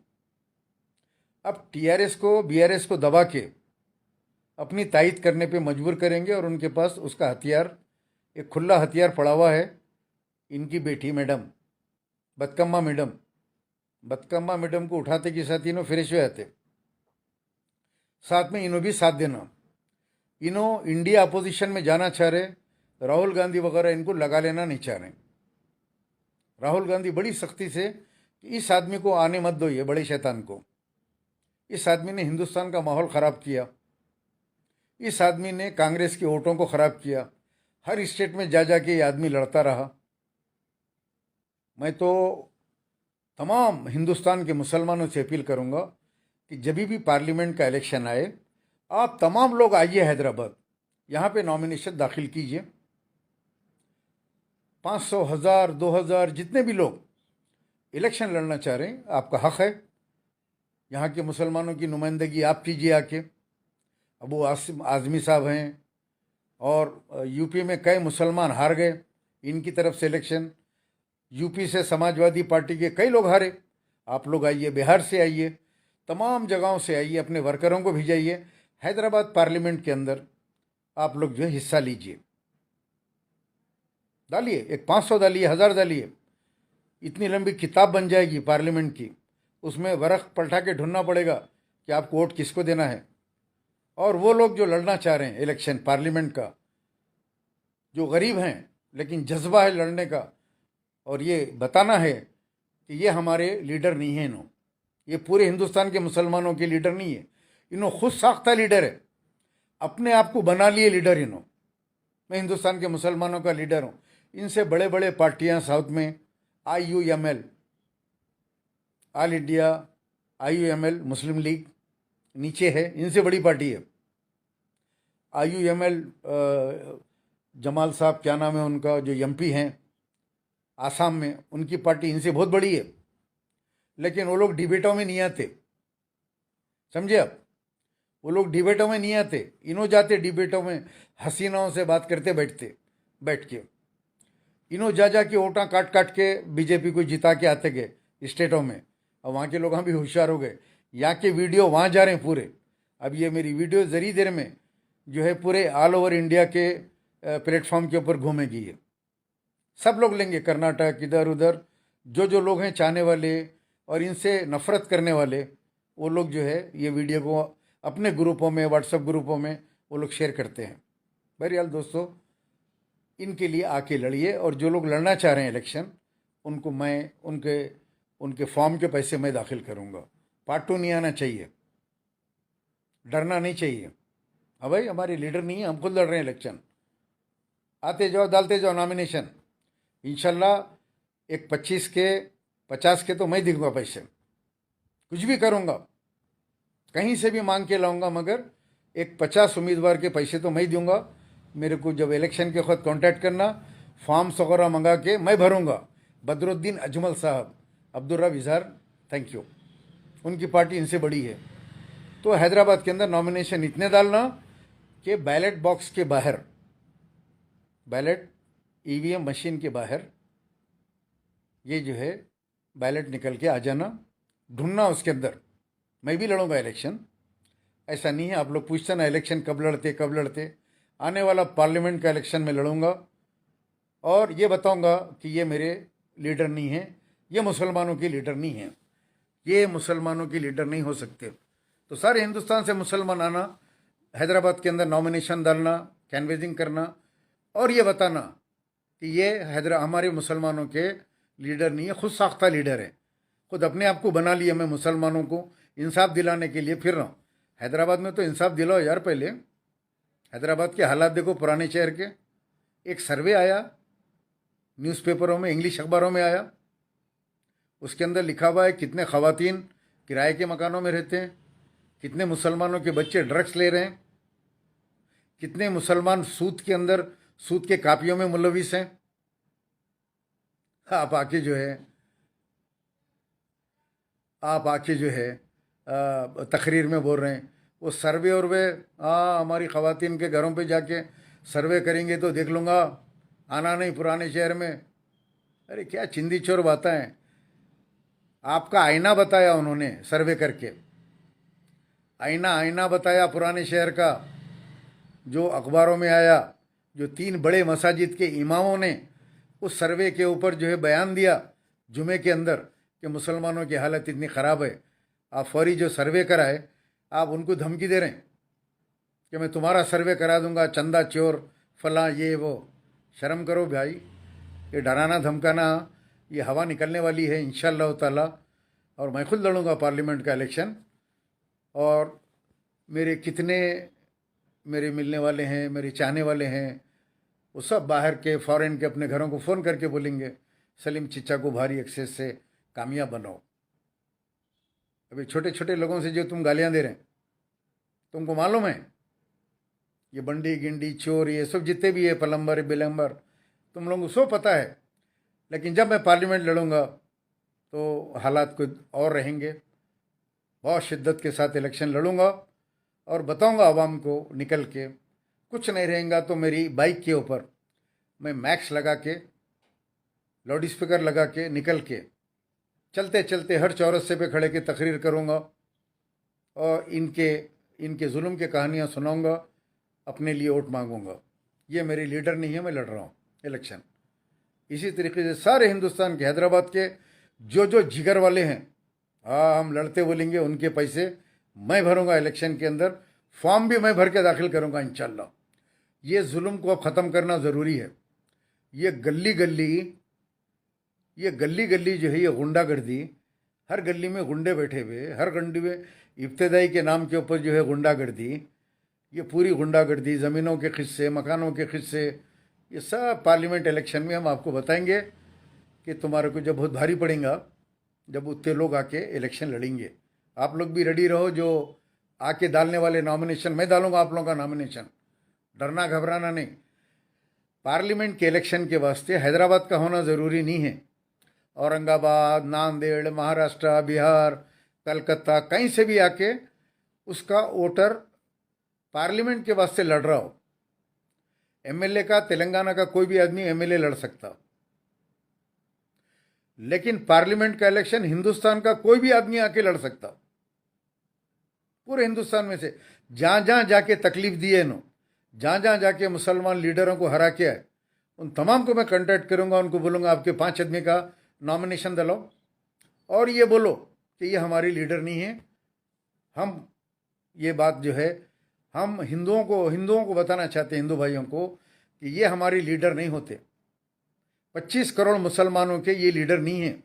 अब टीआरएस को बीआरएस को दबा के अपनी तायद करने पे मजबूर करेंगे और उनके पास उसका हथियार, एक खुला हथियार पड़ा हुआ है, इनकी बेटी madam Bathukamma madam. Bathukamma madam को उठाते के साथ इन्हों फ्रेश हो जाते, साथ में इन्हों भी साथ देना। इन्हों इंडिया अपोजिशन में जाना चाह रहे, राहुल गांधी वगैरह इनको लगा लेना नहीं चाह रहे। राहुल गांधी बड़ी सख्ती से इस आदमी को आने मत दो, ये बड़े शैतान को। इस आदमी ने हिंदुस्तान का माहौल ख़राब किया, इस आदमी ने कांग्रेस के वोटों को ख़राब किया। हर स्टेट में जा जा के ये आदमी लड़ता रहा। मैं तो तमाम हिंदुस्तान के मुसलमानों से अपील करूंगा कि जब भी पार्लियामेंट का इलेक्शन आए, आप तमाम लोग आइए हैदराबाद, यहाँ पे नॉमिनेशन दाखिल कीजिए। 500, 1000, 2000 जितने भी लोग इलेक्शन लड़ना चाह रहे हैं, आपका हक है। यहाँ के मुसलमानों की नुमाइंदगी आप कीजिए आके। अब वो आज़मी साहब हैं, और यूपी में कई मुसलमान हार गए इनकी तरफ से इलेक्शन। यूपी से समाजवादी पार्टी के कई लोग हारे। आप लोग आइए, बिहार से आइए, तमाम जगहों से आइए, अपने वर्करों को भेजाइए। हैदराबाद पार्लियामेंट के अंदर आप लोग जो है हिस्सा लीजिए, डालिए, एक 500 डालिए, 1000 डालिए। इतनी लंबी किताब बन जाएगी पार्लियामेंट की, उसमें वर्क पलटा के ढूंढना पड़ेगा कि आपको वोट किसको देना है। और वो लोग जो लड़ना चाह रहे हैं इलेक्शन पार्लियामेंट का, जो गरीब हैं लेकिन जज्बा है लड़ने का, और ये बताना है कि ये हमारे लीडर नहीं है, इन्हों ये पूरे हिंदुस्तान के मुसलमानों के लीडर नहीं है, इन्हों खुद साख्ता लीडर है, अपने आप को बना लिए लीडर इन्हों। मैं हिंदुस्तान के मुसलमानों का लीडर हूँ। इनसे बड़े बड़े पार्टियाँ साउथ में, IUML, ऑल इंडिया IUML मुस्लिम लीग नीचे है, इनसे बड़ी पार्टी है। IUML जमाल साहब, क्या नाम है उनका, जो MP हैं आसाम में, उनकी पार्टी इनसे बहुत बड़ी है। लेकिन वो लोग डिबेटों में नहीं आते, समझे आप? वो लोग डिबेटों में नहीं आते। इन्हों जाते डिबेटों में, हसीनाओं से बात करते बैठ के इन्हों जा के वोटा काट काट के बीजेपी को जिता के आते गए स्टेटों में। और वहाँ के लोग भी होशियार हो गए, यहाँ के वीडियो वहाँ जा रहे हैं पूरे। अब ये मेरी वीडियो जरी देर में जो है पूरे ऑल ओवर इंडिया के प्लेटफॉर्म के ऊपर घूमेगी। ये सब लोग लेंगे, कर्नाटक, इधर उधर जो लोग हैं चाहने वाले और इनसे नफरत करने वाले, वो लोग जो है ये वीडियो को अपने ग्रुपों में, व्हाट्सएप ग्रुपों में वो लोग शेयर करते हैं। बहरहाल दोस्तों, इनके लिए आके लड़िए। और जो लोग लड़ना चाह रहे हैं इलेक्शन, उनको मैं उनके फॉर्म के पैसे मैं दाखिल करूँगा। पार्ट 2 नहीं आना चाहिए, डरना नहीं चाहिए। हाँ भाई, हमारे लीडर नहीं है, हम खुद लड़ रहे हैं इलेक्शन। आते जाओ, डालते जाओ नॉमिनेशन। इंशाल्लाह एक 25 के 50 के तो मैं दूंगा पैसे, कुछ भी करूँगा, कहीं से भी मांग के लाऊंगा, मगर एक 50 उम्मीदवार के पैसे तो मैं दूंगा। मेरे को जब इलेक्शन के वक्त कांटेक्ट करना, फॉर्म्स वगैरह मंगा के मैं भरूंगा। बदरुद्दीन अजमल साहब, अब्दुर्रब इजहार, थैंक यू। उनकी पार्टी इनसे बड़ी है। तो हैदराबाद के अंदर नॉमिनेशन इतने डालना कि बैलेट बॉक्स के बाहर, बैलेट EVM मशीन के बाहर ये जो है बैलेट निकल के आ जाना, ढूंढना उसके अंदर। मैं भी लड़ूंगा इलेक्शन, ऐसा नहीं है। आप लोग पूछते ना इलेक्शन कब लड़ते, आने वाला पार्लियामेंट का इलेक्शन में लड़ूंगा और ये बताऊंगा कि ये मेरे लीडर नहीं हैं, ये मुसलमानों के लीडर नहीं हैं, ये मुसलमानों के लीडर नहीं हो सकते। तो सारे हिंदुस्तान से मुसलमान आना, हैदराबाद के अंदर नॉमिनेशन डालना, कैनवेजिंग करना और ये बताना कि ये हमारे मुसलमानों के लीडर नहीं है, खुद साख्ता लीडर है, खुद अपने आप को बना लिया। मैं मुसलमानों को इंसाफ दिलाने के लिए फिर रहा हूँ। हैदराबाद में तो इंसाफ दिलाओ यार। पहले हैदराबाद के हालात देखो, पुराने शहर के। एक सर्वे आया न्यूज़पेपरों में, इंग्लिश अखबारों में आया, उसके अंदर लिखा हुआ है कितने ख़वातीन किराए के मकानों में रहते हैं, कितने मुसलमानों के बच्चे ड्रग्स ले रहे हैं, कितने मुसलमान सूद के अंदर, सूद के कापियों में मुलविस हैं। आप आके जो है तकरीर में बोल रहे हैं वो सर्वे और वे, हाँ हमारी ख़वातीन के घरों पे जाके सर्वे करेंगे तो देख लूँगा, आना नहीं पुराने शहर में। अरे क्या चिंदी चोर बातें हैं। आपका आईना बताया उन्होंने सर्वे करके, आईना आईना बताया पुराने शहर का, जो अखबारों में आया, जो 3 बड़े मसाजिद के इमामों ने उस सर्वे के ऊपर जो है बयान दिया जुमे के अंदर कि मुसलमानों की हालत इतनी ख़राब है, आप फौरी जो सर्वे कराए, आप उनको धमकी दे रहे हैं कि मैं तुम्हारा सर्वे करा दूंगा, चंदा चोर फला ये वो। शर्म करो भाई, ये डराना धमकाना, ये हवा निकलने वाली है इंशाअल्लाह ताला। और मैं खुद लड़ूंगा पार्लियामेंट का इलेक्शन, और मेरे कितने मेरे मिलने वाले हैं, मेरे चाहने वाले हैं, वो सब बाहर के फॉरेन के अपने घरों को फ़ोन करके बोलेंगे सलीम चिच्चा को भारी एक्सेस से कामयाब बनाओ। अभी छोटे छोटे लोगों से जो तुम गालियां दे रहे हैं, तुमको मालूम है ये बंडी गिंडी चोर ये सब जितने भी है, पलम्बर बिलम्बर, तुम लोगों को सब पता है। लेकिन जब मैं पार्लियामेंट लड़ूंगा तो हालात कुछ और रहेंगे। बहुत शिद्दत के साथ इलेक्शन लड़ूंगा और बताऊंगा आवाम को निकल के, कुछ नहीं रहेगा तो मेरी बाइक के ऊपर मैं मैक्स लगा के, लाउड स्पीकर लगा के निकल के चलते चलते हर चौरस्ते पे खड़े के तकरीर करूंगा और इनके जुल्म की कहानियाँ सुनाऊंगा, अपने लिए वोट मांगूंगा। ये मेरी लीडर नहीं है, मैं लड़ रहा हूँ इलेक्शन। इसी तरीके से सारे हिंदुस्तान के, हैदराबाद के जो जो जिगर वाले हैं, हाँ हम लड़ते बोलेंगे, उनके पैसे मैं भरूंगा इलेक्शन के अंदर, फॉर्म भी मैं भर के दाखिल करूंगा इंशाल्लाह। ये जुल्म को अब ख़त्म करना ज़रूरी है। ये गली गली जो है, ये गुंडागर्दी, हर गली में गुंडे बैठे हुए, हर गली में इब्तदाई के नाम के ऊपर जो है गुंडागर्दी, ये पूरी गुंडागर्दी, ज़मीनों के किस्से, मकानों के किस्से, ये सब पार्लियामेंट इलेक्शन में हम आपको बताएंगे कि तुम्हारे को जब बहुत भारी पड़ेगा, जब उतने लोग आके इलेक्शन लड़ेंगे। आप लोग भी रेडी रहो, जो आके डालने वाले नॉमिनेशन मैं डालूंगा, आप लोगों का नॉमिनेशन, डरना घबराना नहीं। पार्लियामेंट के इलेक्शन के वास्ते हैदराबाद का होना ज़रूरी नहीं है, औरंगाबाद, नांदेड़, महाराष्ट्र, बिहार, कलकत्ता, कहीं से भी आके उसका वोटर पार्लियामेंट के वास्ते लड़ रहा हो। एमएलए का, तेलंगाना का कोई भी आदमी एमएलए लड़ सकता, लेकिन पार्लियामेंट का इलेक्शन हिंदुस्तान का कोई भी आदमी आके लड़ सकता, पूरे हिंदुस्तान में से। जहां जहां जाके तकलीफ दी है नो, जहां जहां जाके मुसलमान लीडरों को हरा के आए, उन तमाम को मैं कांटेक्ट करूंगा, उनको बोलूंगा आपके 5 आदमी का नॉमिनेशन दिलाओ और ये बोलो कि ये हमारी लीडर नहीं है। हम ये बात जो है, हम हिंदुओं को बताना चाहते हैं, हिंदू भाइयों को, कि ये हमारी लीडर नहीं होते। 25 करोड़ मुसलमानों के ये लीडर नहीं है।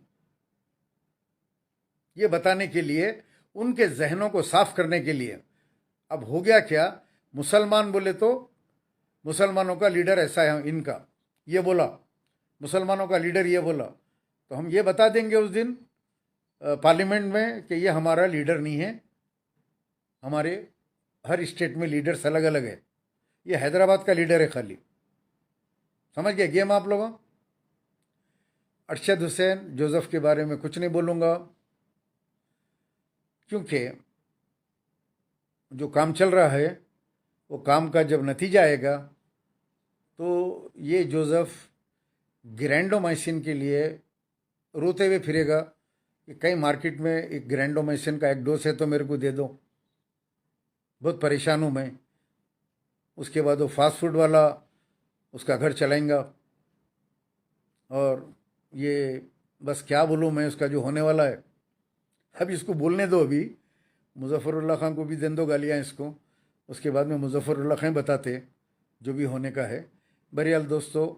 ये बताने के लिए, उनके जहनों को साफ करने के लिए। अब हो गया क्या, मुसलमान बोले तो मुसलमानों का लीडर ऐसा है इनका, ये बोला, मुसलमानों का लीडर ये बोला, तो हम ये बता देंगे उस दिन पार्लियामेंट में कि ये हमारा लीडर नहीं है। हमारे हर स्टेट में लीडर्स अलग अलग है, ये हैदराबाद का लीडर है खाली। समझ गए गेम आप लोगों? अरशद हुसैन जोसेफ के बारे में कुछ नहीं बोलूँगा, क्योंकि जो काम चल रहा है वो काम का जब नतीजा आएगा तो ये जोसेफ ग्रैंडोमाइसिन के लिए रोते हुए फिरेगा कि कहीं मार्केट में एक ग्रैंडोमाइसिन का एक डोज है तो मेरे को दे दो, बहुत परेशान हूँ मैं। उसके बाद वो फास्ट फूड वाला उसका घर चलाएगा, और ये बस क्या बोलूँ मैं, उसका जो होने वाला है, अब इसको बोलने दो। अभी मुजफ्फरुल्लाह खान को भी दे दो गालियाँ इसको, उसके बाद में मुजफ्फरुल्लाह खान बताते जो भी होने का है। बहरहाल दोस्तों,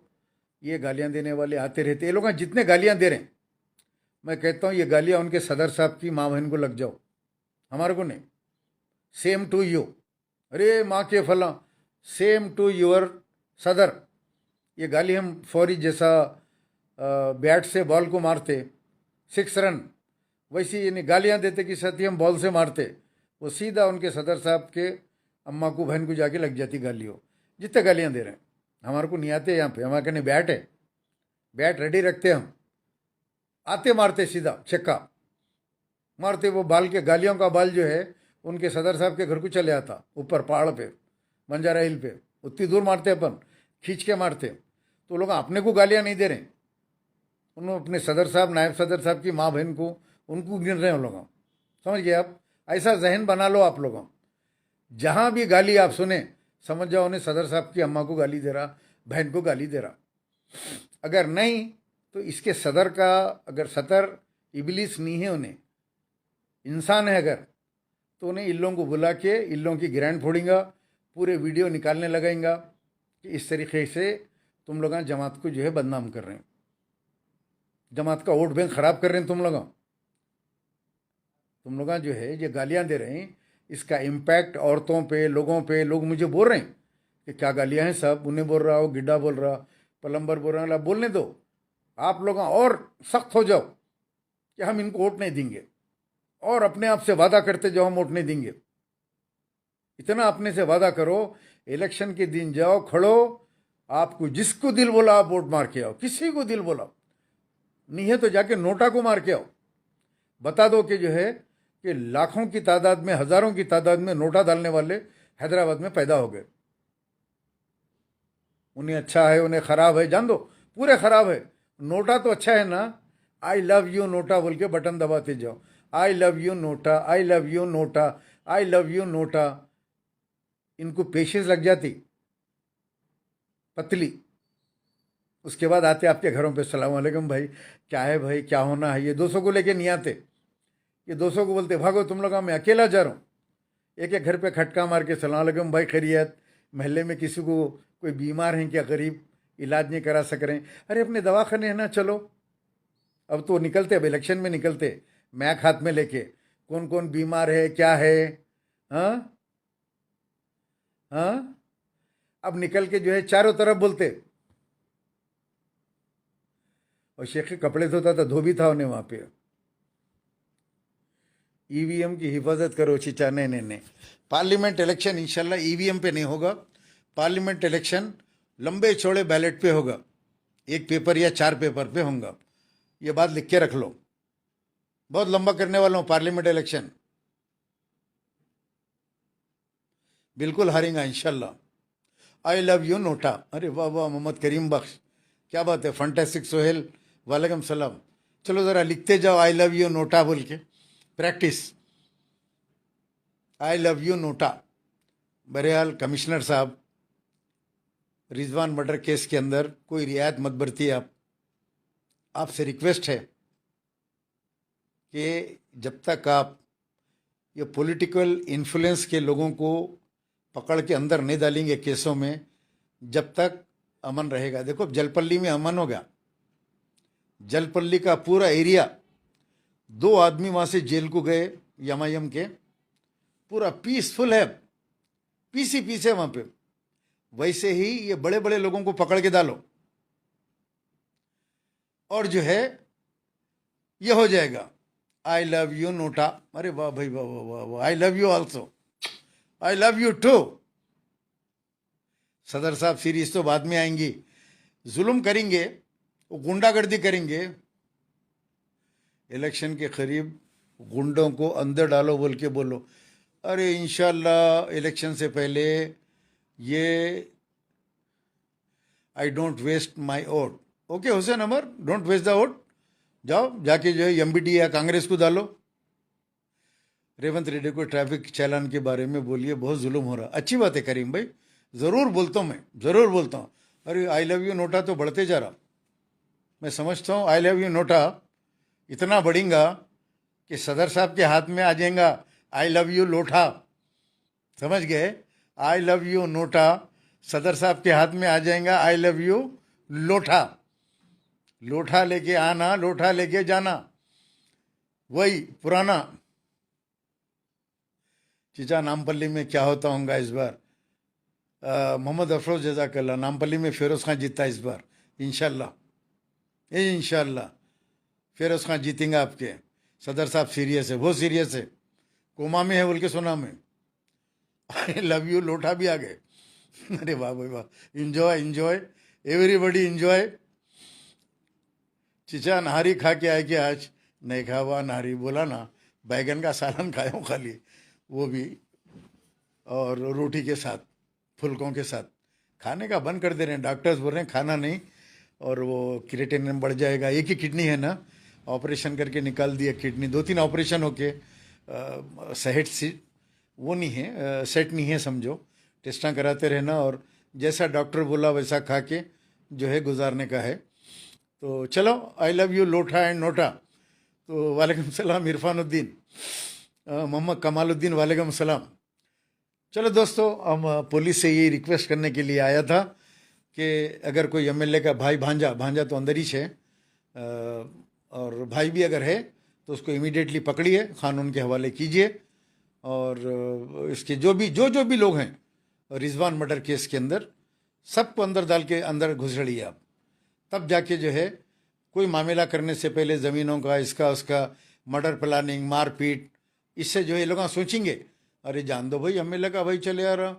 ये गालियाँ देने वाले आते रहते, ये लोग जितने गालियाँ दे रहे हैं, मैं कहता हूँ ये गालियाँ उनके सदर साहब की माँ बहन को लग जाओ, हमारे को नहीं। सेम टू यू, अरे माँ के फला, सेम टू योर सदर। ये गाली हम फौरी जैसा बैट से बॉल को मारते 6 रन, वैसी यानी गालियाँ देते कि साथी हम बॉल से मारते, वो सीधा उनके सदर साहब के अम्मा को बहन को जाके लग जाती गालियों। जितने गालियाँ दे रहे हैं हमारे को नहीं आते, यहाँ पे हमारे कहने बैट है, बैट रेडी रखते हम, आते मारते सीधा छक्का मारते। वो बाल के गालियों का बाल जो है उनके सदर साहब के घर को चले आता, ऊपर पहाड़ पे, बंजारा हिल पे, उतनी दूर मारते अपन, खींच के मारते। तो लोग अपने को गालियाँ नहीं दे रहे, उन्होंने अपने सदर साहब, नायब सदर साहब की माँ बहन को उनको गिन रहे हैं लोग, समझ गए आप? ऐसा जहन बना लो आप लोगों, जहां भी गाली आप सुने समझ जाओ उन्हें सदर साहब की अम्मा को गाली दे रहा, बहन को गाली दे रहा। अगर नहीं तो इसके सदर का, अगर सदर इबलीस नहीं है, उन्हें इंसान है अगर, तो उन्हें इन लोगों को बुला के इन लोगों की गिरान फोड़ेंगा, पूरे वीडियो निकालने लगाएंगा कि इस तरीके से तुम लोग जमात को जो है बदनाम कर रहे हैं, जमात का वोट बैंक खराब कर रहे हैं तुम लोग जो है ये गालियां दे रहे हैं, इसका इम्पैक्ट औरतों पे, लोगों पे, लोग मुझे बोल रहे हैं कि क्या गालियां हैं सब, उन्हें बोल रहा हो, गिड्डा बोल रहा, पलम्बर बोल रहा, बोलने दो, आप लोग और सख्त हो जाओ कि हम इनको वोट नहीं देंगे, और अपने आप से वादा करते जाओ हम वोट नहीं देंगे। इतना अपने से वादा करो, इलेक्शन के दिन जाओ, खड़ो, आपको जिसको दिल बोला आप वोट मार के आओ, किसी को दिल बोला नहीं है तो जाके नोटा को मार के आओ, बता दो कि जो है कि लाखों की तादाद में, हजारों की तादाद में नोटा डालने वाले हैदराबाद में पैदा हो गए। उन्हें अच्छा है, उन्हें खराब है, जान दो, पूरे खराब है। नोटा तो अच्छा है ना, आई लव यू नोटा बोल के बटन दबाते जाओ, आई love you NOTA, I love you NOTA, I love you NOTA. इनको पेशेंस लग जाती पतली, उसके बाद आते आपके घरों पे, सलाम वालेकुम भाई, क्या है भाई, क्या होना है। ये 200 को लेके नहीं आते, ये 200 को बोलते भागो तुम लोग, मैं अकेला जा रहा हूँ। एक एक घर पे खटका मार के, सलाम वालेकुम भाई, खैरियत, महल्ले में किसी को कोई बीमार हैं क्या, गरीब, इलाज नहीं करा सक रहे हैं, अरे अपने दवाखाने है ना, चलो। अब तो निकलते, अब इलेक्शन में निकलते मैक हाथ में लेके, कौन कौन बीमार है, क्या है, हाँ हाँ, अब निकल के जो है चारों तरफ बोलते। और शेख के कपड़े धोता था, धोबी था उन्हें वहां पे। ईवीएम की हिफाजत करो चीचा, नहीं नहीं नहीं, पार्लियामेंट इलेक्शन इंशाल्लाह ईवीएम पे नहीं होगा, पार्लियामेंट इलेक्शन लंबे चौड़े बैलेट पे होगा, एक पेपर या 4 पेपर पे होगा, ये बात लिख के रख लो, बहुत लंबा करने वाला हूं पार्लियामेंट इलेक्शन, बिल्कुल हारेंगे इंशाल्लाह। आई लव यू नोटा, अरे वाह वाह, मोहम्मद करीम बख्श, क्या बात है, फंटेस्टिक। सोहेल वालेकुम सलाम, चलो ज़रा लिखते जाओ आई लव यू नोटा बोल के, practice, I love you NOTA. बहरहाल कमिश्नर साहब, रिजवान मर्डर केस के अंदर कोई रियायत मत बरतिए आप, आपसे रिक्वेस्ट है कि जब तक आप ये पॉलिटिकल इन्फ्लुएंस के लोगों को पकड़ के अंदर नहीं डालेंगे केसों में, जब तक अमन रहेगा। देखो जलपल्ली में अमन हो गया, जलपल्ली का पूरा एरिया, 2 आदमी वहां से जेल को गए यमायम के, पूरा पीसफुल है, पीस है वहां पे। वैसे ही ये बड़े बड़े लोगों को पकड़ के डालो और जो है ये हो जाएगा, आई लव यू नोटा, अरे वाह भाई वाह वाह वाह वाह, I love you also, I love you too. सदर साहब सीरीज तो बाद में आएंगी, जुल्म करेंगे, वो गुंडागर्दी करेंगे, इलेक्शन के करीब गुंडों को अंदर डालो बोल के बोलो, अरे इंशाल्लाह इलेक्शन से पहले ये I don't waste my vote, okay Hussain Amar, don't waste the vote, जाओ जाके जो है एमबीडी या कांग्रेस को डालो। रेवंत रेड्डी को ट्रैफिक चालान के बारे में बोलिए, बहुत जुल्म हो रहा, अच्छी बात है करीम भाई, ज़रूर बोलता हूँ, मैं ज़रूर बोलता हूँ। अरे आई लव यू नोटा तो बढ़ते जा रहा, मैं समझता हूँ आई लव यू नोटा इतना बढ़ेगा कि सदर साहब के हाथ में आ जाएगा आई लव यू लोटा, समझ गए, आई लव यू नोटा सदर साहब के हाथ में आ जाएगा आई लव यू लोटा, लोटा लेके आना, लोटा लेके जाना, वही पुराना। चीचा नामपल्ली में क्या होता होगा इस बार, मोहम्मद अफरोज जज़ाकल्लाह, नामपल्ली में फिरोज खान जीता इस बार इंशाल्लाह, इंशाल्लाह फिरोज खान जीतेंगे आपके। सदर साहब सीरियस है, बहुत सीरियस है, कोमा में है बोल के सुना मैं, आई लव यू लोटा भी आ गए। अरे वाह भाई वाह, इंजॉय इंजॉय एवरीबॉडी इंजॉय। चिचा नहारी खा के आए कि आज नहीं खा हुआ नहारी, बोला ना बैगन का सालन खाया हूँ खाली, वो भी और रोटी के साथ, फुलकों के साथ, खाने का बंद कर दे रहे हैं, डॉक्टर्स बोल रहे हैं खाना नहीं, और वो क्रिएटिनिन बढ़ जाएगा, एक ही किडनी है ना, ऑपरेशन करके निकाल दिया किडनी, 2-3 ऑपरेशन होके सेट वो नहीं है, सेट नहीं है समझो। टेस्टा कराते रहना और जैसा डॉक्टर बोला वैसा खा के जो है गुजारने का है। तो चलो, आई लव यू लोठा एंड नोटा। तो वालेकुम सलाम इरफानुद्दीन, मोहम्मद कमालुद्दीन वालेकुम सलाम। चलो दोस्तों, हम पुलिस से ये रिक्वेस्ट करने के लिए आया था कि अगर कोई एमएलए का भाई भांजा तो अंदर ही है, और भाई भी अगर है तो उसको इमीडिएटली पकड़िए, कानून के हवाले कीजिए। और इसके जो भी लोग हैं रिजवान मर्डर केस के अंदर, सबको अंदर डाल के अंदर घुसड़िए आप। तब जाके जो है कोई मामला करने से पहले ज़मीनों का, इसका उसका, मर्डर प्लानिंग, मारपीट, इससे जो है लोग सोचेंगे अरे जान दो भाई, एमएलए का भाई चले आ रहा,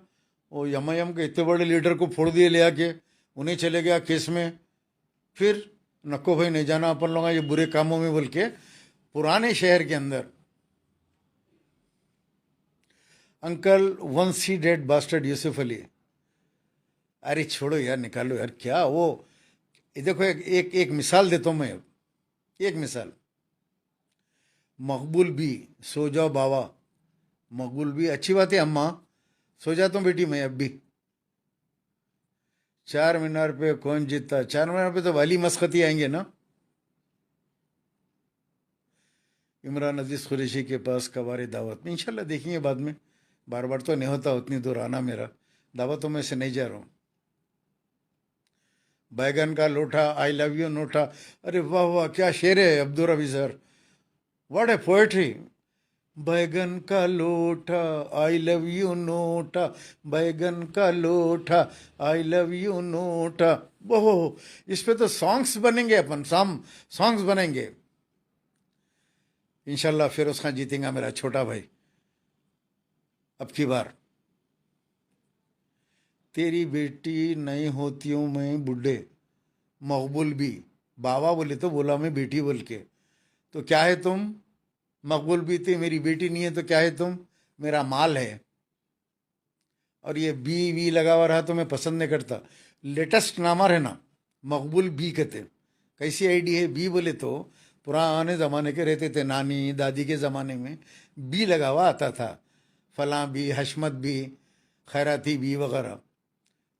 वो एमआईएम के इतने बड़े लीडर को फोड़ दिए ले आके, उन्हें चले गया केस में, फिर नको भाई नहीं जाना अपन लोग ये बुरे कामों में बोल के पुराने शहर के अंदर। अंकल वन सी डेड बास्टर्ड यूसुफ अली। अरे छोड़ो यार, निकालो यार, क्या वो। ये देखो, एक मिसाल देता हूँ मैं, एक मिसाल। मकबूल भी सो जाओ बाबा, मकबूल भी अच्छी बात है अम्मा, सो जाता हूँ बेटी मैं अब भी। 4 मीनार पे कौन जीतता, 4 मीनार पे तो वाली मस्खती आएंगे ना। इमरान अजीज कुरैशी के पास कबारे दावत में, इंशाल्लाह देखेंगे बाद में, बार बार तो नहीं होता उतनी दूर आना मेरा, दावतों में से नहीं जा रहा हूँ। बैगन का लोठा, आई लव यू नोटा। अरे वाह वाह, क्या शेर है अब्दुल रबी सर, व्हाट ए पोएट्री। बैगन का लोठा, आई लव यू नोटा, बैगन का लोठा, आई लव यू नोटा। ओहो, इस पे तो सॉन्ग्स बनेंगे, अपन सॉन्ग्स बनेंगे इंशाल्लाह। फिरोज खान जीतेगा मेरा छोटा भाई अब की बार। तेरी बेटी नहीं होती हूँ मैं बुढ़े, मकबूल भी बाबा बोले तो बोला मैं बेटी बोल के, तो क्या है तुम, मकबूल भी थे मेरी बेटी नहीं है तो क्या है तुम, मेरा माल है। और ये बी लगा हुआ रहा तो मैं पसंद नहीं करता। लेटेस्ट नामा रहना, मकबूल बी कहते। कैसी आईडी है बी बोले तो, पुराने ज़माने के रहते थे, नानी दादी के ज़माने में बी लगा हुआ आता था, फलां बी, हशमत बी, खैराती बी वगैरह।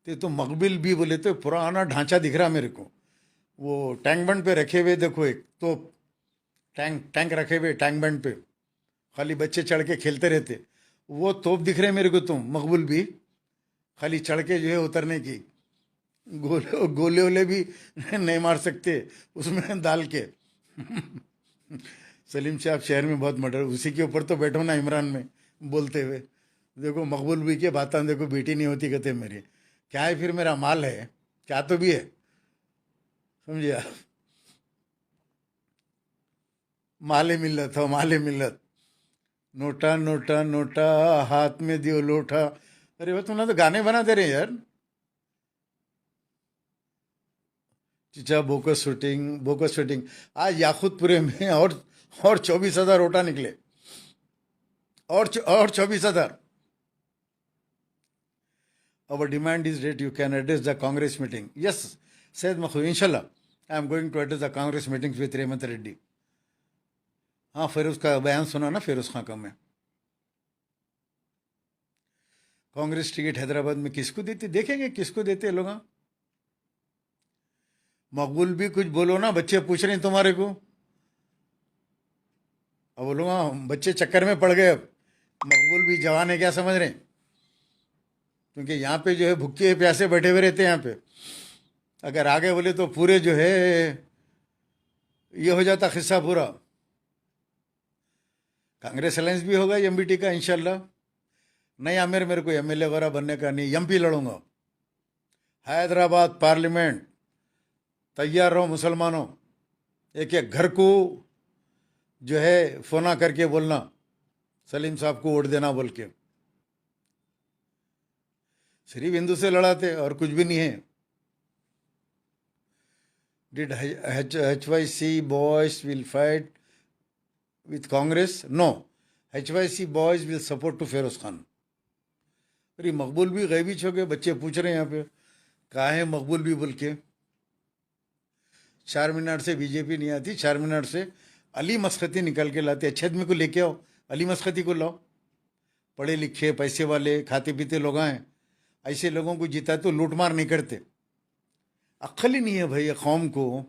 तो मकबूल बी बोले तो पुराना ढांचा दिख रहा मेरे को। वो टैंक बंड पे रखे हुए देखो, एक तो टैंक रखे हुए टैंक बंड पे, खाली बच्चे चढ़ के खेलते रहते, वो तोप दिख रहे मेरे को तुम मकबूल भी, खाली चढ़ के जो है उतरने की, गोले वोले भी नहीं मार सकते उसमें डाल के। सलीम साहब शहर में बहुत मर्डर, उसी के ऊपर तो बैठो ना इमरान में बोलते हुए। देखो मकबूल भी के बात, देखो बेटी नहीं होती कहते मेरी, क्या है फिर, मेरा माल है, क्या तो भी है, समझिए आप। माले मिल्लत हो, माले मिल्लत। नोटा नोटा नोटा, हाथ में दियो लोटा। अरे वो तुम ना तो गाने बना दे रहे हैं यार। चिचा बोकस शूटिंग आज याकूतपुरे में, और 24,000 ओटा निकले, और 24,000। Our demand is that you can address the Congress meeting. Yes, Said Makhoon, inshallah, I am going to address the Congress meetings with Revanth Reddy. हाँ, फिर उसका बयान सुना ना, फिर उसका कम है। कांग्रेस टिकट हैदराबाद में किसको देती, देखेंगे किसको देते लोग। मकबूल भी कुछ बोलो ना, बच्चे पूछ रहे हैं तुम्हारे को। अब बोलो, बच्चे चक्कर में पड़ गए। अब मकबूल भी जवान है क्या समझ रहे हैं, क्योंकि यहाँ पे जो है भूखे प्यासे बैठे हुए रहते हैं यहाँ पे। अगर आगे बोले तो पूरे जो है ये हो जाता किस्सा पूरा। कांग्रेस अलायंस भी होगा एमबीटी का इंशाल्लाह। नहीं आमिर, मेरे को एमएलए वगैरह बनने का नहीं, एमपी लड़ूंगा। हैदराबाद पार्लियामेंट, तैयार रहो मुसलमानों। एक एक घर को जो है फोना करके बोलना सलीम साहब को वोट देना बोल के। सिर्फ हिंदू से लड़ाते और कुछ भी नहीं है। Did HYC boys will fight with Congress? No. HYC boys will support to Feroz Khan. अरे मकबूल भी गैबी हो गए, बच्चे पूछ रहे हैं यहाँ पे कहाँ है मकबूल भी बोल के। चार मीनार से बीजेपी नहीं आती, चार मीनार से अली मस्कती निकल के लाते। अच्छे आदमी को लेके आओ, अली मस्कती को लाओ। पढ़े लिखे पैसे वाले खाते पीते लोग हैं, ऐसे लोगों को जीता तो लूटमार नहीं करते। अक्ल ही नहीं है भाई कौम को।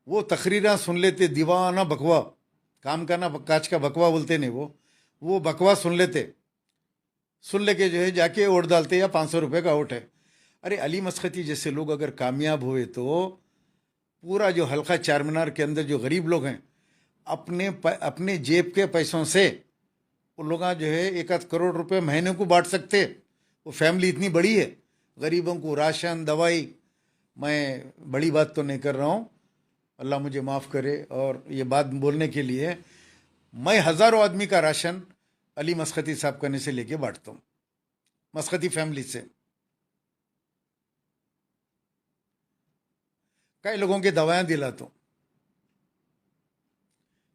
वो तकरीरा सुन लेते, दीवाना बकवा, काम का ना काज का बकवा बोलते नहीं, वो बकवा सुन लेते, सुन लेके जो है जाके वोट डालते, या 500 रुपये का वोट है। अरे अली मस्कती जैसे लोग अगर कामयाब हुए तो पूरा जो हल्का चार मीनार के अंदर जो गरीब लोग हैं, अपने जेब के पैसों से वो लोग जो है 1-8 करोड़ रुपए महीने को बांट सकते। वो फैमिली इतनी बड़ी है, गरीबों को राशन दवाई। मैं बड़ी बात तो नहीं कर रहा हूँ, अल्लाह मुझे माफ़ करे और ये बात बोलने के लिए, मैं हज़ारों आदमी का राशन अली मस्कती साहब करने से लेके बांटता हूँ, मस्कती फैमिली से। कई लोगों की दवाएं दिलाता हूँ,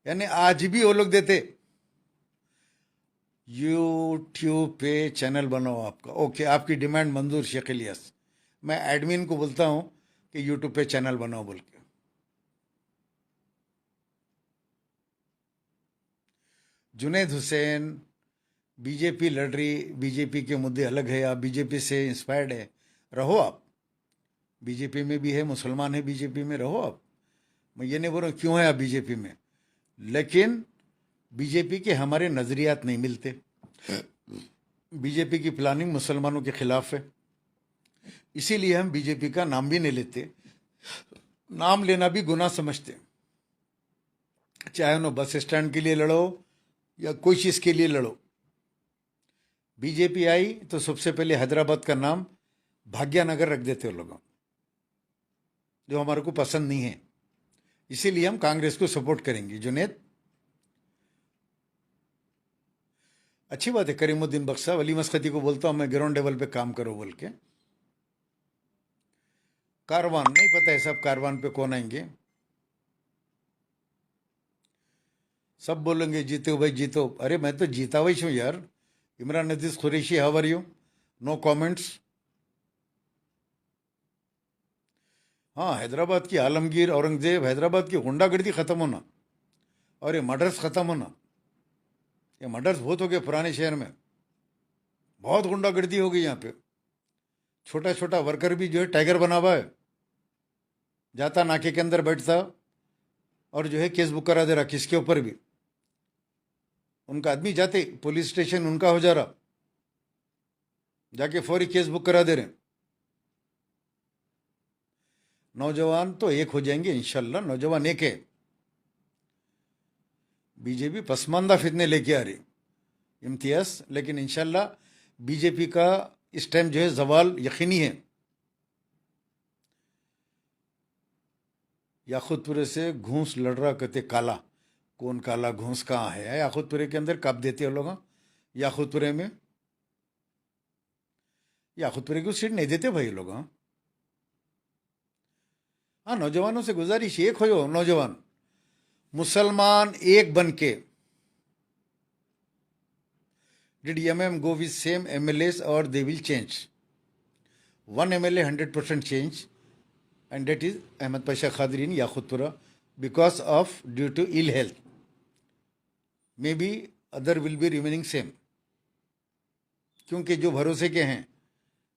यानी आज भी वो लोग देते। यूट्यूब पे चैनल बनाओ आपका, ओके, आपकी डिमांड मंजूर शेख इलियास। मैं एडमिन को बोलता हूँ कि यूट्यूब पे चैनल बनाओ बोल के। जुनैद हुसैन, बीजेपी लड़ रही, बीजेपी के मुद्दे अलग है, आप बीजेपी से इंस्पायर्ड है, रहो आप बीजेपी में भी है, मुसलमान है बीजेपी में, रहो आप। मैं ये नहीं बोल रहा हूँ क्यों है आप बीजेपी में, लेकिन बीजेपी के हमारे नज़रियात नहीं मिलते। बीजेपी की प्लानिंग मुसलमानों के खिलाफ है, इसीलिए हम बीजेपी का नाम भी नहीं लेते। नाम लेना भी गुनाह समझते, चाहे उन्हें बस स्टैंड के लिए लड़ो या कोई चीज़ के लिए लड़ो। बीजेपी आई तो सबसे पहले हैदराबाद का नाम भाग्यनगर रख देते हो लोग, जो हमारे को पसंद नहीं है, इसीलिए हम कांग्रेस को सपोर्ट करेंगे। जुनैद, अच्छी बात है। करीमुद्दीन बख्श साहब, अली मस्कती को बोलता हूँ मैं ग्राउंड लेवल पे काम करो बोल के। कारवान नहीं पता है सब कारवान पे कौन आएंगे, सब बोलेंगे जीतो भाई जीतो। अरे मैं तो जीता हुआ हूँ यार। इमरान नदीस Qureshi, how are you? No comments. हाँ, हैदराबाद की आलमगीर, औरंगजेब, हैदराबाद की गुंडागर्दी ख़त्म होना और ये मर्डर्स ख़त्म होना। ये मर्डर्स बहुत हो गए पुराने शहर में, बहुत गुंडागर्दी हो गई यहाँ पे। छोटा छोटा वर्कर भी जो है टाइगर बना हुआ है, जाता नाके के अंदर बैठता और जो है केस बुक करा दे रहा किसके ऊपर भी। उनका आदमी जाते पुलिस स्टेशन उनका हो जा रहा, जाके फौरी केस बुक करा दे रहे। नौजवान तो एक हो जाएंगे इंशाल्लाह, नौजवान एक है। बीजेपी पसमानदा फितने लेके आ रही इम्तियाज, लेकिन इंशाल्लाह बीजेपी का इस टाइम जो है जवाल यकीनी है। याकूतपुरे से घूस लड़ रहा कहते काला, कौन काला घूस कहाँ है? याकूतपुरे के अंदर कब देते हो लोग? याकूतपुरे में, याकूतपुरे को सीट नहीं देते भाई लोग। हाँ, नौजवानों से गुजारिश, एक हो नौजवान मुसलमान एक बन के। Did MM go with same MLAs और they will change? One MLA 100% change, and that is Ahmed Pasha Khadir in Yakutpura because of due to ill health. Maybe other will be remaining same. क्योंकि जो भरोसे के हैं,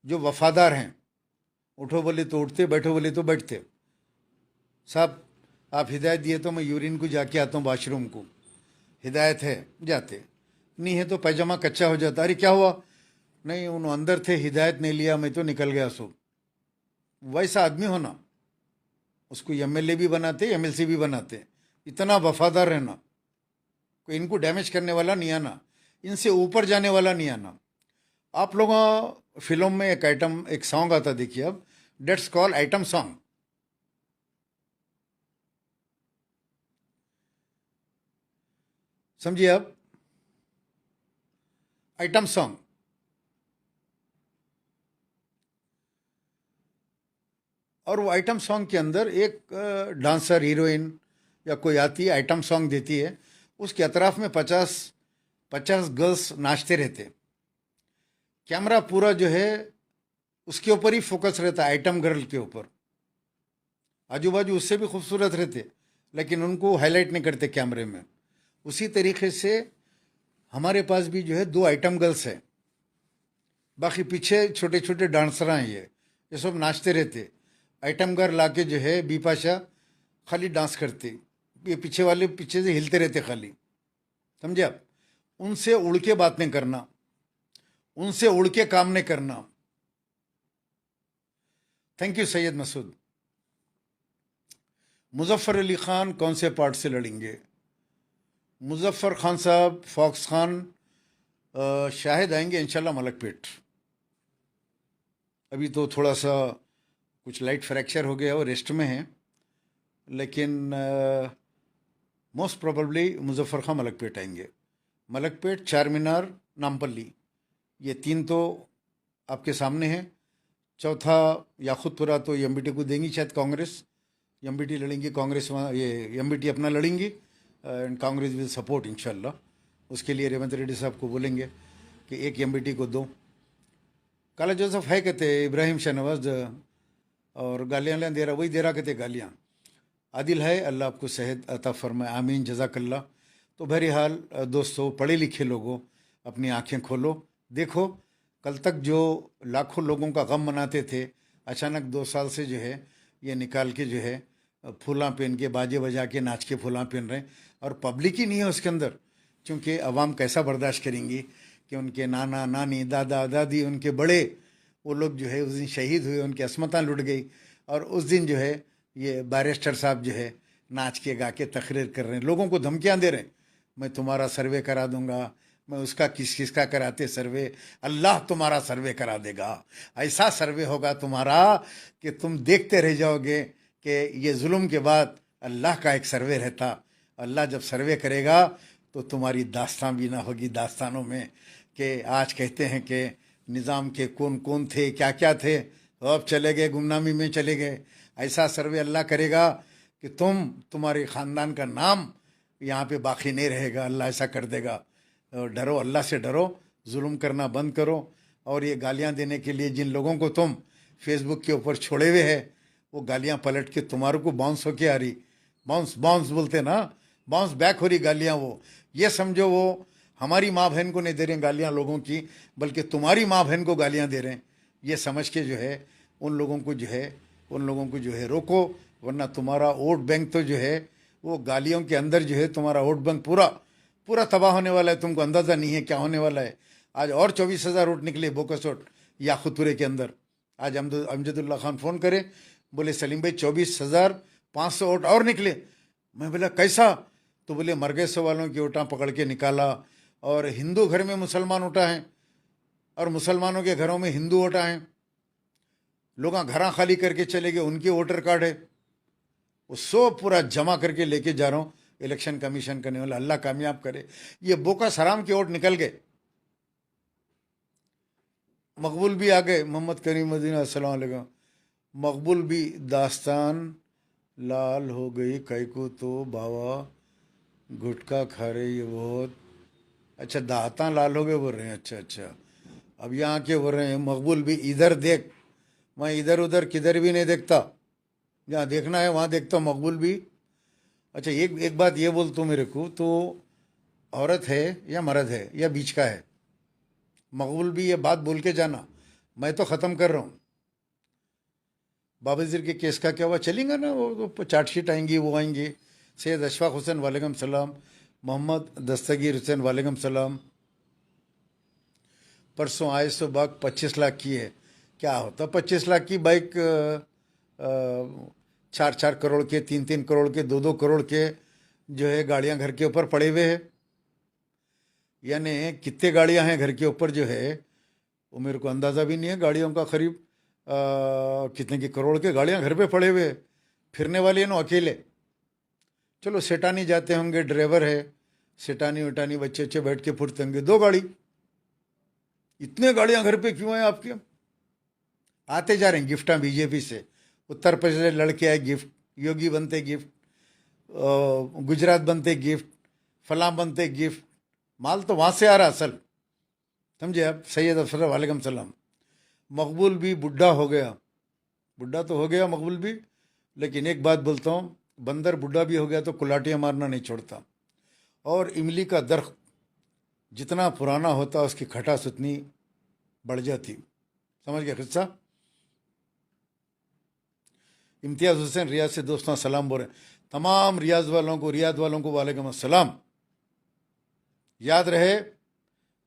जो वफादार हैं, उठो बोले तो उठते, बैठो बोले तो बैठते। साहब आप हिदायत दिए तो मैं यूरिन को जाके आता हूँ वाशरूम को, हिदायत है जाते, नहीं है तो पैजामा कच्चा हो जाता। अरे क्या हुआ? नहीं, उन अंदर थे, हिदायत नहीं लिया, मैं तो निकल गया। सो वैसा आदमी होना, उसको एमएलए भी बनाते, एमएलसी भी बनाते। इतना वफादार रहना, कोई इनको डैमेज करने वाला नहीं आना, इनसे ऊपर जाने वाला नहीं आना। आप लोगों फिल्म में एक सॉन्ग आता देखिए, अब डेट्स कॉल आइटम सॉन्ग। समझिए आप, आइटम सॉन्ग। और वो आइटम सॉन्ग के अंदर एक डांसर हीरोइन या कोई आती है, आइटम सॉन्ग देती है, उसके अतराफ में 50 गर्ल्स नाचते रहते। कैमरा पूरा जो है उसके ऊपर ही फोकस रहता है, आइटम गर्ल के ऊपर। आजू बाजू उससे भी खूबसूरत रहते, लेकिन उनको हाईलाइट नहीं करते कैमरे में। उसी तरीके से हमारे पास भी जो है 2 आइटम गर्ल्स है, बाकी पीछे छोटे छोटे डांसर हैं, ये सब नाचते रहते। आइटम गर्ल लाके जो है बिपाशा खाली डांस करते, ये पीछे वाले पीछे से हिलते रहते खाली, समझे आप। उनसे उड़ के बात नहीं करना, उनसे उड़ के काम नहीं करना। Thank you Syed Masood. मुजफ्फर अली खान कौन से पार्ट से लड़ेंगे? मुजफ्फर खान साहब, फॉक्स खान शाहिद आएंगे इंशाल्लाह मलकपेट। अभी तो थोड़ा सा कुछ लाइट फ्रैक्चर हो गया और रेस्ट में है, लेकिन मोस्ट प्रोबेबली मुजफ्फर खान मलकपेट आएंगे। मलकपेट, चार मीनार, नामपल्ली, ये 3 तो आपके सामने हैं। चौथा याखुतपुरा तो एमबीटी को देंगी शायद कांग्रेस, एमबीटी लड़ेंगी कांग्रेस, वहाँ ये एमबीटी अपना लड़ेंगी एंड कांग्रेस विल सपोर्ट इंशाल्लाह। उसके लिए रेवंत रेड्डी साहब को बोलेंगे कि एक एमबीटी को दो। काला जोसेफ है कहते इब्राहिम शाहनवाज, और गालियाँ दे रहा, वही दे रहा कहते गालियाँ। आदिल है, अल्लाह आपको सेहत अता फरमाए, आमीन, जज़ाकल्लाह। तो बहरहाल दोस्तों, पढ़े लिखे लोगों, अपनी आंखें खोलो, देखो कल तक जो लाखों लोगों का गम मनाते थे, अचानक 2 साल से जो है ये निकाल के जो है फूला पहन के, बाजे बजा के, नाच के फूला पहन रहे हैं, और पब्लिक ही नहीं है उसके अंदर। क्योंकि अवाम कैसा बर्दाश्त करेंगी कि उनके नाना नानी, दादा दादी, उनके बड़े, वो लोग जो है उस दिन शहीद हुए, उनकी अस्मतां लुट गई, और उस दिन जो है ये बैरिस्टर साहब जो है नाच के गा के तकरीर कर रहे हैं, लोगों को धमकियां दे रहे हैं, मैं तुम्हारा सर्वे करा दूंगा, मैं उसका किस किसका कराते सर्वे, अल्लाह तुम्हारा सर्वे करा देगा, ऐसा सर्वे होगा तुम्हारा कि तुम देखते रह जाओगे कि ये जुल्म के बाद अल्लाह का एक सर्वे रहता। अल्लाह जब सर्वे करेगा तो तुम्हारी दास्तान भी ना होगी दास्तानों में कि आज कहते हैं कि निज़ाम के कौन कौन थे, क्या क्या थे, अब चले गए, गुमनामी में चले गए। ऐसा सर्वे अल्लाह करेगा कि तुम्हारे ख़ानदान का नाम यहाँ पे बाकी नहीं रहेगा, अल्लाह ऐसा कर देगा। डरो, अल्लाह से डरो, जुल्म करना बंद करो। और ये गालियाँ देने के लिए जिन लोगों को तुम फेसबुक के ऊपर छोड़े हुए है, वो गालियाँ पलट के तुम्हारे को बाउंस होके आ रही, बाउंस बाउंस बोलते ना, बाउंस बैक हो रही गालियाँ। वो ये समझो वो हमारी माँ बहन को नहीं दे रहे गालियाँ लोगों की, बल्कि तुम्हारी माँ बहन को गालियाँ दे रहे हैं। ये समझ के जो है उन लोगों को जो है रोको, वरना तुम्हारा वोट बैंक तो जो है वो गालियों के अंदर जो है तुम्हारा वोट बैंक पूरा तबाह होने वाला है। तुमको अंदाज़ा नहीं है क्या होने वाला है। आज और 24,000 वोट निकले बोकासोट याखुतपुरे के अंदर। आज अमजदुल्ला खान फ़ोन करे, बोले सलीम भाई 24,500 वोट और निकले। मैं बोला कैसा? तो बोले मरगैसो वालों की वोटां पकड़ के निकाला, और हिंदू घर में मुसलमान वोटा हैं और मुसलमानों के घरों में हिंदू वोटा हैं। लोग घर खाली करके चले गए, उनके वोटर कार्ड है, वो सब पूरा जमा करके लेके जा रहा हूँ इलेक्शन कमीशन करने वाला, अल्लाह कामयाब करे। ये बोकास हराम के वोट निकल गए। मकबूल भी आ गए, मोहम्मद करीम मदीना अस्सलाम वालेकुम। मकबूल भी दास्तान लाल हो गई कैको तो बाबा गुटखा खा रहे ये बहुत। अच्छा, दाता लाल हो गए बोल रहे हैं। अच्छा, अब यहाँ के बोल रहे हैं मकबूल भी इधर देख, मैं इधर उधर किधर भी नहीं देखता, जहाँ देखना है वहाँ देखता हूँ मकबूल भी। अच्छा, एक बात ये बोल तू मेरे को, तो औरत है या मर्द है या बीच का है? मकबूल भी ये बात बोल के जाना, मैं तो ख़त्म कर रहा हूँ। बाबा के केस का क्या हुआ? चलेंगे ना, वो तो चार्जशीट आएंगी, वो आएंगे। सैयद अशफाक हुसैन वालेकुम सलाम, मोहम्मद दस्तगीर हुसैन वालेकुम सलाम। परसों आए सो बाइक 25 लाख की है, क्या होता 25 लाख की बाइक? 4-4 करोड़ के, 3-3 करोड़ के, 2-2 करोड़ के जो है गाड़ियां घर के ऊपर पड़े हुए हैं। यानी कितने गाड़ियां हैं घर के ऊपर जो है वो मेरे को अंदाज़ा भी नहीं है गाड़ियों का। करीब कितने की करोड़ के गाड़ियां घर पे पड़े हुए, फिरने वाले हैं ना अकेले। चलो सेठानी जाते होंगे, ड्राइवर है, सेठानी वेटानी बच्चे बैठ के फुटते होंगे। 2 गाड़ी, इतने गाड़ियां घर पे क्यों हैं आपके? आते जा रहे हैं गिफ्टां बीजेपी से। उत्तर प्रदेश लड़के आए गिफ्ट, योगी बनते गिफ्ट, गुजरात बनते गिफ्ट, फलां बनते गिफ्ट। माल तो वहाँ से आ रहा असल, समझे आप। सैयद अफसर वालेकुम सलाम। मकबूल भी बुढ़ा हो गया, बुढ़ा तो हो गया मकबूल भी, लेकिन एक बात बोलता हूँ, बंदर बुढ़ा भी हो गया तो कुलाटियाँ मारना नहीं छोड़ता। और इमली का दरख्त जितना पुराना होता उसकी खटास उतनी बढ़ जाती। समझ गया किस्सा? इम्तियाज़ हुसैन रियाज से दोस्तों सलाम बोल रहे हैं। तमाम रियाज वालों को वालेकुम अस्सलाम। याद रहे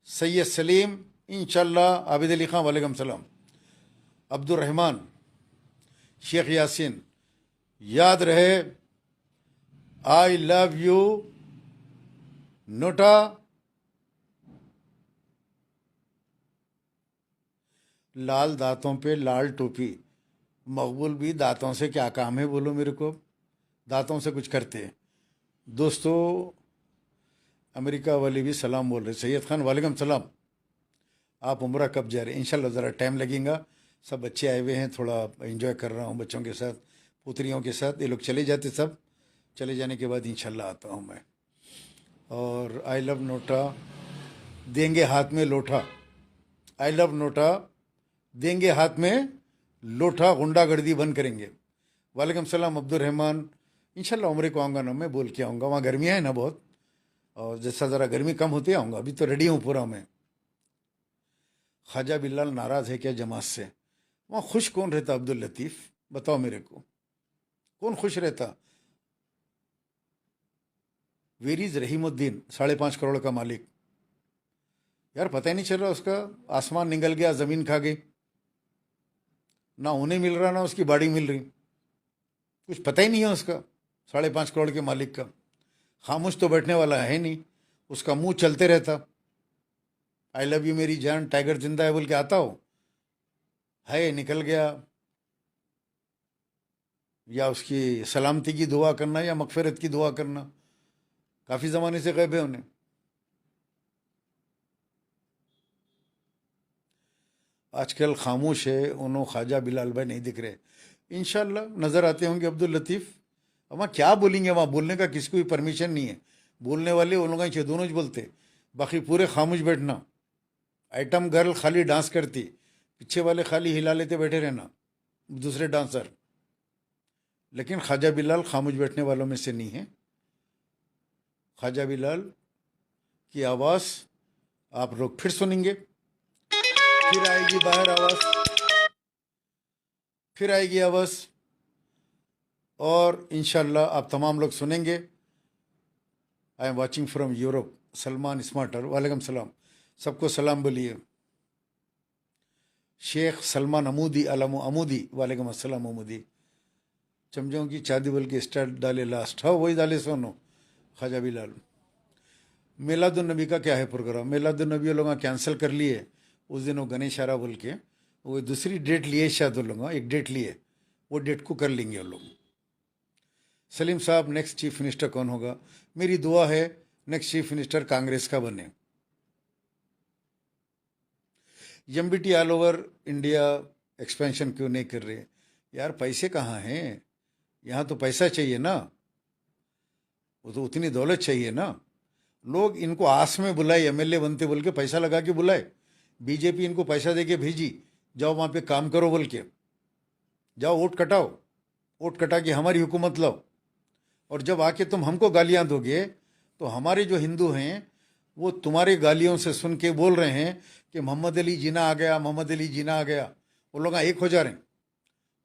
सैयद सलीम इंशाल्लाह, आबिद अली खान वालेकुम सलाम, अब्दुल रहमान, शेख यासीन, याद रहे आई लव यू नोटा, लाल दांतों पे लाल टोपी। मकबूल भी दांतों से क्या काम है बोलो मेरे को, दांतों से कुछ करते हैं। दोस्तों अमेरिका वाले भी सलाम बोल रहे। सैयद खान वालेकुम सलाम। आप उम्रा कब जा रहे हैं? इंशाल्लाह ज़रा टाइम लगेगा। सब बच्चे आए हुए हैं, थोड़ा एंजॉय कर रहा हूँ बच्चों के साथ, पुत्रियों के साथ। ये लोग चले जाते, सब चले जाने के बाद इंशाल्लाह आता हूँ मैं। और आई लव नोटा, देंगे हाथ में लोटा। आई लव नोटा, देंगे हाथ में लोटा, गुंडागर्दी बंद करेंगे। वालेकुम सलाम अब्दुल रहमान। इंशाल्लाह उम्रे को आऊँगा ना, मैं बोल के आऊँगा। वहाँ गर्मियाँ हैं ना बहुत, और जैसा ज़रा गर्मी कम होती आऊँगा। अभी तो रेडी हूँ पूरा मैं। ख्वाजा बिल्लाल नाराज़ है क्या जमात से? वहाँ खुश कौन रहता अब्दुल लतीफ़, बताओ मेरे को, कौन खुश रहता? वेर इज़ रहीमुद्दीन, 5.5 करोड़ का मालिक। यार पता ही नहीं चल रहा उसका, आसमान निगल गया, ज़मीन खा गई, ना उन्हें मिल रहा ना उसकी बाड़ी मिल रही, कुछ पता ही नहीं है उसका। 5.5 करोड़ के मालिक का खामोश तो बैठने वाला है नहीं, उसका मुंह चलते रहता। आई लव यू मेरी जान, टाइगर जिंदा है बोल के आता हो, है निकल गया। या उसकी सलामती की दुआ करना या मगफिरत की दुआ करना, काफ़ी ज़माने से गायब है उन्हें। आजकल खामोश है, उन्होंने ख्वाजा बिलाल भाई नहीं दिख रहे। इंशाल्लाह नज़र आते होंगे अब्दुल लतीफ़। अब वहाँ क्या बोलेंगे? वहाँ बोलने का किसी को भी परमिशन नहीं है। बोलने वाले उन लोग ही दोनों ही बोलते, बाकी पूरे खामोश बैठना। आइटम गर्ल खाली डांस करती, पीछे वाले खाली हिला लेते बैठे रहना, दूसरे डांसर। लेकिन ख्वाजा बिलाल खामोश बैठने वालों में से नहीं है। ख्वाजा बिलाल की आवाज़ आप लोग फिर सुनेंगे, फिर आएगी बाहर आवाज़, फिर आएगी आवाज़, और इंशाल्लाह आप तमाम लोग सुनेंगे। I am watching from Europe, Salman smarter, वालेकुम सलाम। सबको सलाम बोलिए। शेख सलमान अमूदी अलम अमूदी, वालेकुम अस्सलाम अमूदी। चमचों की चांदी बोल के स्टार्ट डाले लास्ट, हाँ वही डाले सोनो ख्वाजा बिलाल। मिलादुन नबी का क्या है प्रोग्राम? मिलादुन नबी लोग कैंसिल कर लिए उस दिन, वो गणेश आरा बोल के वो दूसरी डेट लिए शायद वो लोग, एक डेट लिए, वो डेट को कर लेंगे वो लोग। सलीम साहब नेक्स्ट चीफ मिनिस्टर कौन होगा? मेरी दुआ है नेक्स्ट चीफ मिनिस्टर कांग्रेस का बने। MBT all over India expansion क्यों नहीं कर रहे? यार पैसे कहाँ हैं? यहाँ तो पैसा चाहिए ना, वो तो उतनी दौलत चाहिए ना। लोग इनको आस में बुलाए, एमएलए बनते बोल के पैसा लगा के बुलाए। बीजेपी इनको पैसा दे के भेजी, जाओ वहाँ पे काम करो बोल के, जाओ वोट कटाओ, वोट कटा के हमारी हुकूमत लाओ। और जब आके तुम हमको गालियाँ दोगे तो हमारे जो हिंदू हैं वो तुम्हारे गालियों से सुन के बोल रहे हैं कि मोहम्मद अली जीना आ गया, मोहम्मद अली जीना आ गया। वो लोग एक हो जा रहे हैं।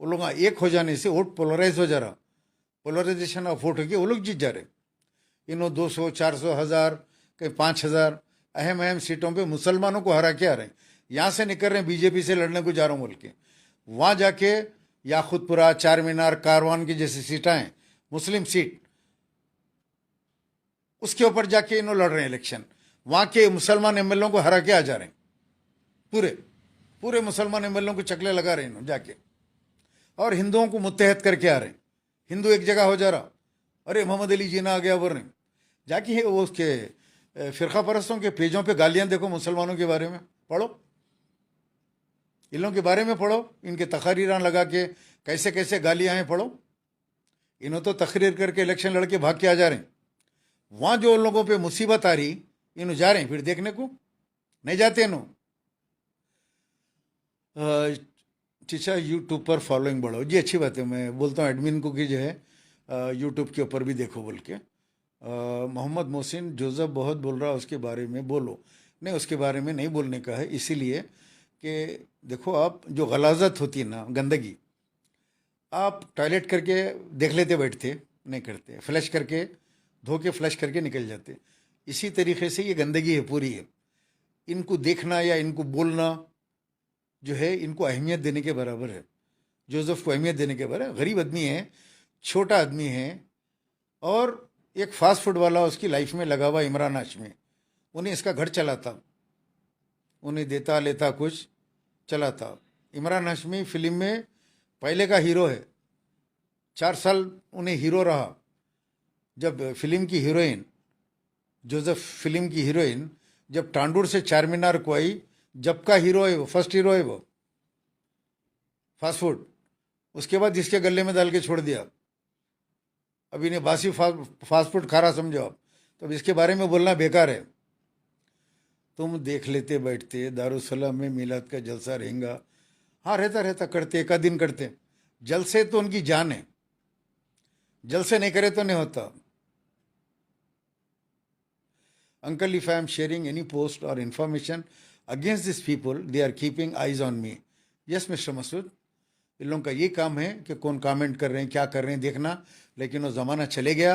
वो लोग एक हो जाने से वोट पोलराइज हो जा रहा, पोलराइजेशन ऑफ वोट होगी, वो लोग जीत जा रहे। इन्हों 200, 400, 1000, कहीं 5000 अहम अहम सीटों पे मुसलमानों को हरा के आ रहे हैं। यहाँ से निकल रहे हैं बीजेपी से लड़ने को जा रहा हूँ बोल के, वहाँ जाके याखुतपुरा, चार मीनार, कारवान की जैसी सीटें हैं मुस्लिम सीट, उसके ऊपर जाके इन्हों लड़ रहे हैं इलेक्शन। वहाँ के मुसलमान एमएलए को हरा के आ जा रहे हैं, पूरे पूरे मुसलमान एमएलए को चकले लगा रहे हैं इन्हों जाके, और हिंदुओं को मुत्तहद करके आ रहे हैं। हिंदू एक जगह हो जा रहा, अरे मोहम्मद अली जीना आ गया बोल रहे हैं। जाके वो उसके फिरका परस्तों के पेजों पे गालियां देखो, मुसलमानों के बारे में पढ़ो, इन लोगों के बारे में पढ़ो, इनके तकरीरां लगा के कैसे कैसे गालियां हैं पढ़ो। इन्हों तो तकरीर करके इलेक्शन लड़के भाग के आ जा रहे हैं। वहाँ जो उन लोगों पे मुसीबत आ रही, इन्हों जा रहे हैं फिर देखने को, नहीं जाते इन्हों। चीचा यूट्यूब पर फॉलोइंग बढ़ाओ जी, अच्छी बात है। मैं बोलता हूँ एडमिन को कि जो है यूट्यूब के ऊपर भी देखो बोल के। मोहम्मद मोहसिन जोसेफ बहुत बोल रहा है उसके बारे में बोलो। नहीं, उसके बारे में नहीं बोलने का है, इसीलिए कि देखो आप जो गलाजत होती है ना, गंदगी, आप टॉयलेट करके देख लेते बैठते, नहीं करते, फ्लश करके धो के फ्लश करके निकल जाते। इसी तरीके से ये गंदगी है पूरी है। इनको देखना या इनको बोलना जो है, इनको अहमियत देने के बराबर है। जोसेफ को अहमियत देने के बराबर। गरीब आदमी है, छोटा आदमी है, और एक फास्ट फूड वाला उसकी लाइफ में लगा हुआ इमरान हाशमी, उन्हें इसका घर चलाता, उन्हें देता लेता कुछ चलाता। इमरान हाशमी फिल्म में पहले का हीरो है, 4 साल उन्हें हीरो रहा। जब फिल्म की हीरोइन, जोसेफ फिल्म की हीरोइन जब टांडूर से चार मीनार को आई, जब का हीरो है वो, फर्स्ट हीरो है वो, फास्ट फूड। उसके बाद इसके गले में डाल के छोड़ दिया। अब इन्हें बासी फास्ट फूड खा रहा समझो आप, तो अब इसके बारे में बोलना बेकार है। तुम देख लेते बैठते, दारुसलाम में मिलाद का जलसा रहेगा। हाँ, रहता रहता करते, एक आध दिन करते। जलसे तो उनकी जान है, जलसे नहीं करे तो नहीं होता। Uncle, if I am sharing any post or information against these people, they are keeping eyes on me. Yes, Mr. Masood, इन लोगों का ये काम है कि कौन कमेंट कर रहे हैं, क्या कर रहे हैं देखना। लेकिन वो ज़माना चले गया,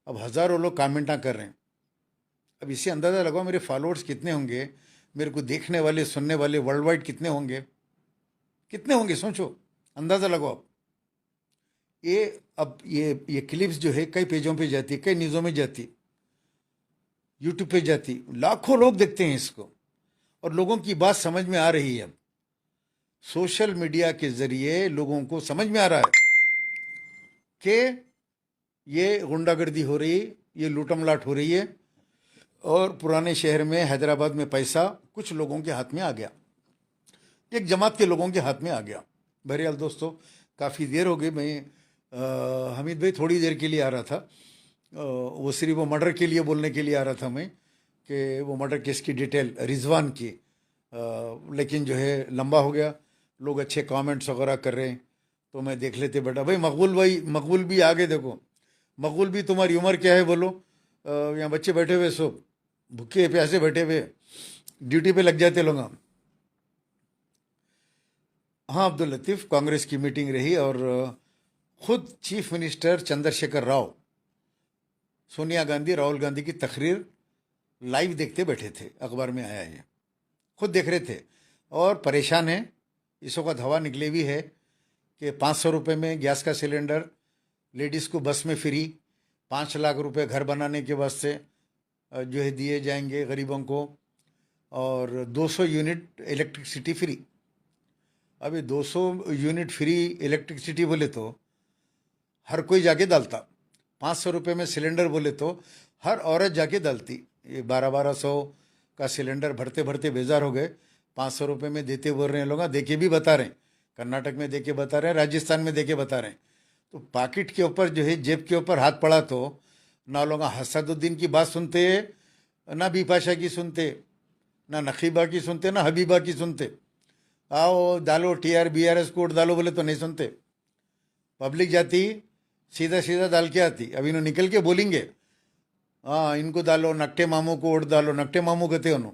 अब हज़ारों लोग कमेंटा कर रहे हैं। अब इससे अंदाज़ा लगाओ मेरे फॉलोअर्स कितने होंगे, मेरे को देखने वाले सुनने वाले वर्ल्ड वाइड कितने होंगे, कितने होंगे सोचो, अंदाज़ा लगाओ आप। अब ये क्लिप्स जो है कई पेजों पे जाती, कई न्यूज़ों में जाती, यूट्यूब पे जाती, लाखों लोग देखते हैं इसको, और लोगों की बात समझ में आ रही है। अब सोशल मीडिया के जरिए लोगों को समझ में आ रहा है कि ये गुंडागर्दी हो रही, ये लूटमलाट हो रही है, और पुराने शहर में हैदराबाद में पैसा कुछ लोगों के हाथ में आ गया, एक जमात के लोगों के हाथ में आ गया। बहरहाल दोस्तों, काफ़ी देर हो गई। मैं हमीद भाई थोड़ी देर के लिए आ रहा था, वो सिर्फ वो मर्डर के लिए बोलने के लिए आ रहा था मैं, कि वो मर्डर केस की डिटेल रिजवान की, लेकिन जो है लंबा हो गया। लोग अच्छे कमेंट्स वगैरह कर रहे हैं, तो मैं देख लेते बेटा। भाई मकबूल भी आ गए, देखो मकबूल भी, तुम्हारी उम्र क्या है बोलो? यहाँ बच्चे बैठे हुए सब भूखे प्यासे बैठे हुए, ड्यूटी पे लग जाते लोग। हाँ, अब्दुल लतीफ़, कांग्रेस की मीटिंग रही, और खुद चीफ मिनिस्टर चंद्रशेखर राव, सोनिया गांधी, राहुल गांधी की तकरीर लाइव देखते बैठे थे। अखबार में आया है, खुद देख रहे थे, और परेशान हैं। इस वक्त हवा निकली हुई है कि 500 रुपये में गैस का सिलेंडर, लेडीज़ को बस में फ्री, 5 लाख रुपए घर बनाने के वास्ते जो है दिए जाएंगे गरीबों को, और 200 यूनिट इलेक्ट्रिसिटी फ्री। अभी 200 यूनिट फ्री इलेक्ट्रिसिटी बोले तो हर कोई जाके डालता। 500 रुपये में सिलेंडर बोले तो हर औरत जाके डालती। ये 1200 का सिलेंडर भरते भरते बेजार हो गए। 500 रुपये में देते बोल रहे हैं लोग, देके भी बता रहे हैं, कर्नाटक में देके बता रहे हैं, राजस्थान में देके बता रहे हैं। तो पॉकेट के ऊपर जो है, जेब के ऊपर हाथ पड़ा तो ना लोग हसदुद्दीन की बात सुनते, ना बिपाशा की सुनते, ना नकीबा की सुनते, ना हबीबा की सुनते। आओ डालो TR BRS कोड डालो बोले तो नहीं सुनते। पब्लिक जाती सीधा सीधा डाल के आती। अब इन्हों निकल के बोलेंगे, हाँ इनको डालो, नकटे मामू को वोट डालो। नकटे मामू कहते उन्हों,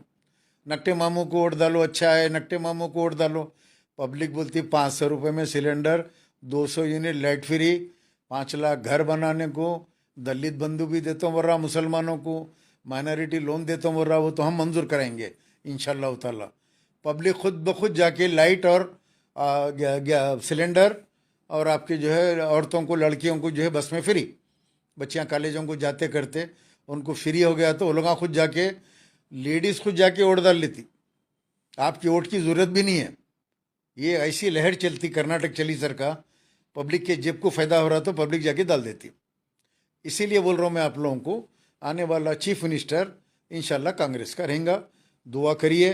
नकटे मामू को वोट डालो, अच्छा है, नकटे मामू को वोट डालो। पब्लिक बोलती 500 रुपये में cylinder, 200 unit light free, 5 lakh घर बनाने को, दलित बंधु भी देता हूँ बोल रहा, मुसलमानों को माइनॉरिटी लोन देता हूँ बोल रहा, वो तो हम मंजूर करेंगे इंशाल्लाह ताला। पब्लिक खुद ब खुद जाके लाइट और सिलेंडर, और आपके जो है औरतों को, लड़कियों को जो है बस में फ्री, बच्चियां कॉलेजों को जाते करते उनको फ्री हो गया, तो वो लोग खुद जाके, लेडीज़ खुद जाके वोट डाल लेती। आपकी वोट की ज़रूरत भी नहीं है। ये ऐसी लहर चलती, कर्नाटक चली सरकार, पब्लिक के जेब को फ़ायदा हो रहा तो पब्लिक जाके डाल देती। इसीलिए बोल रहा हूँ मैं आप लोगों को, आने वाला चीफ मिनिस्टर इंशाल्लाह कांग्रेस का रहेगा। दुआ करिए।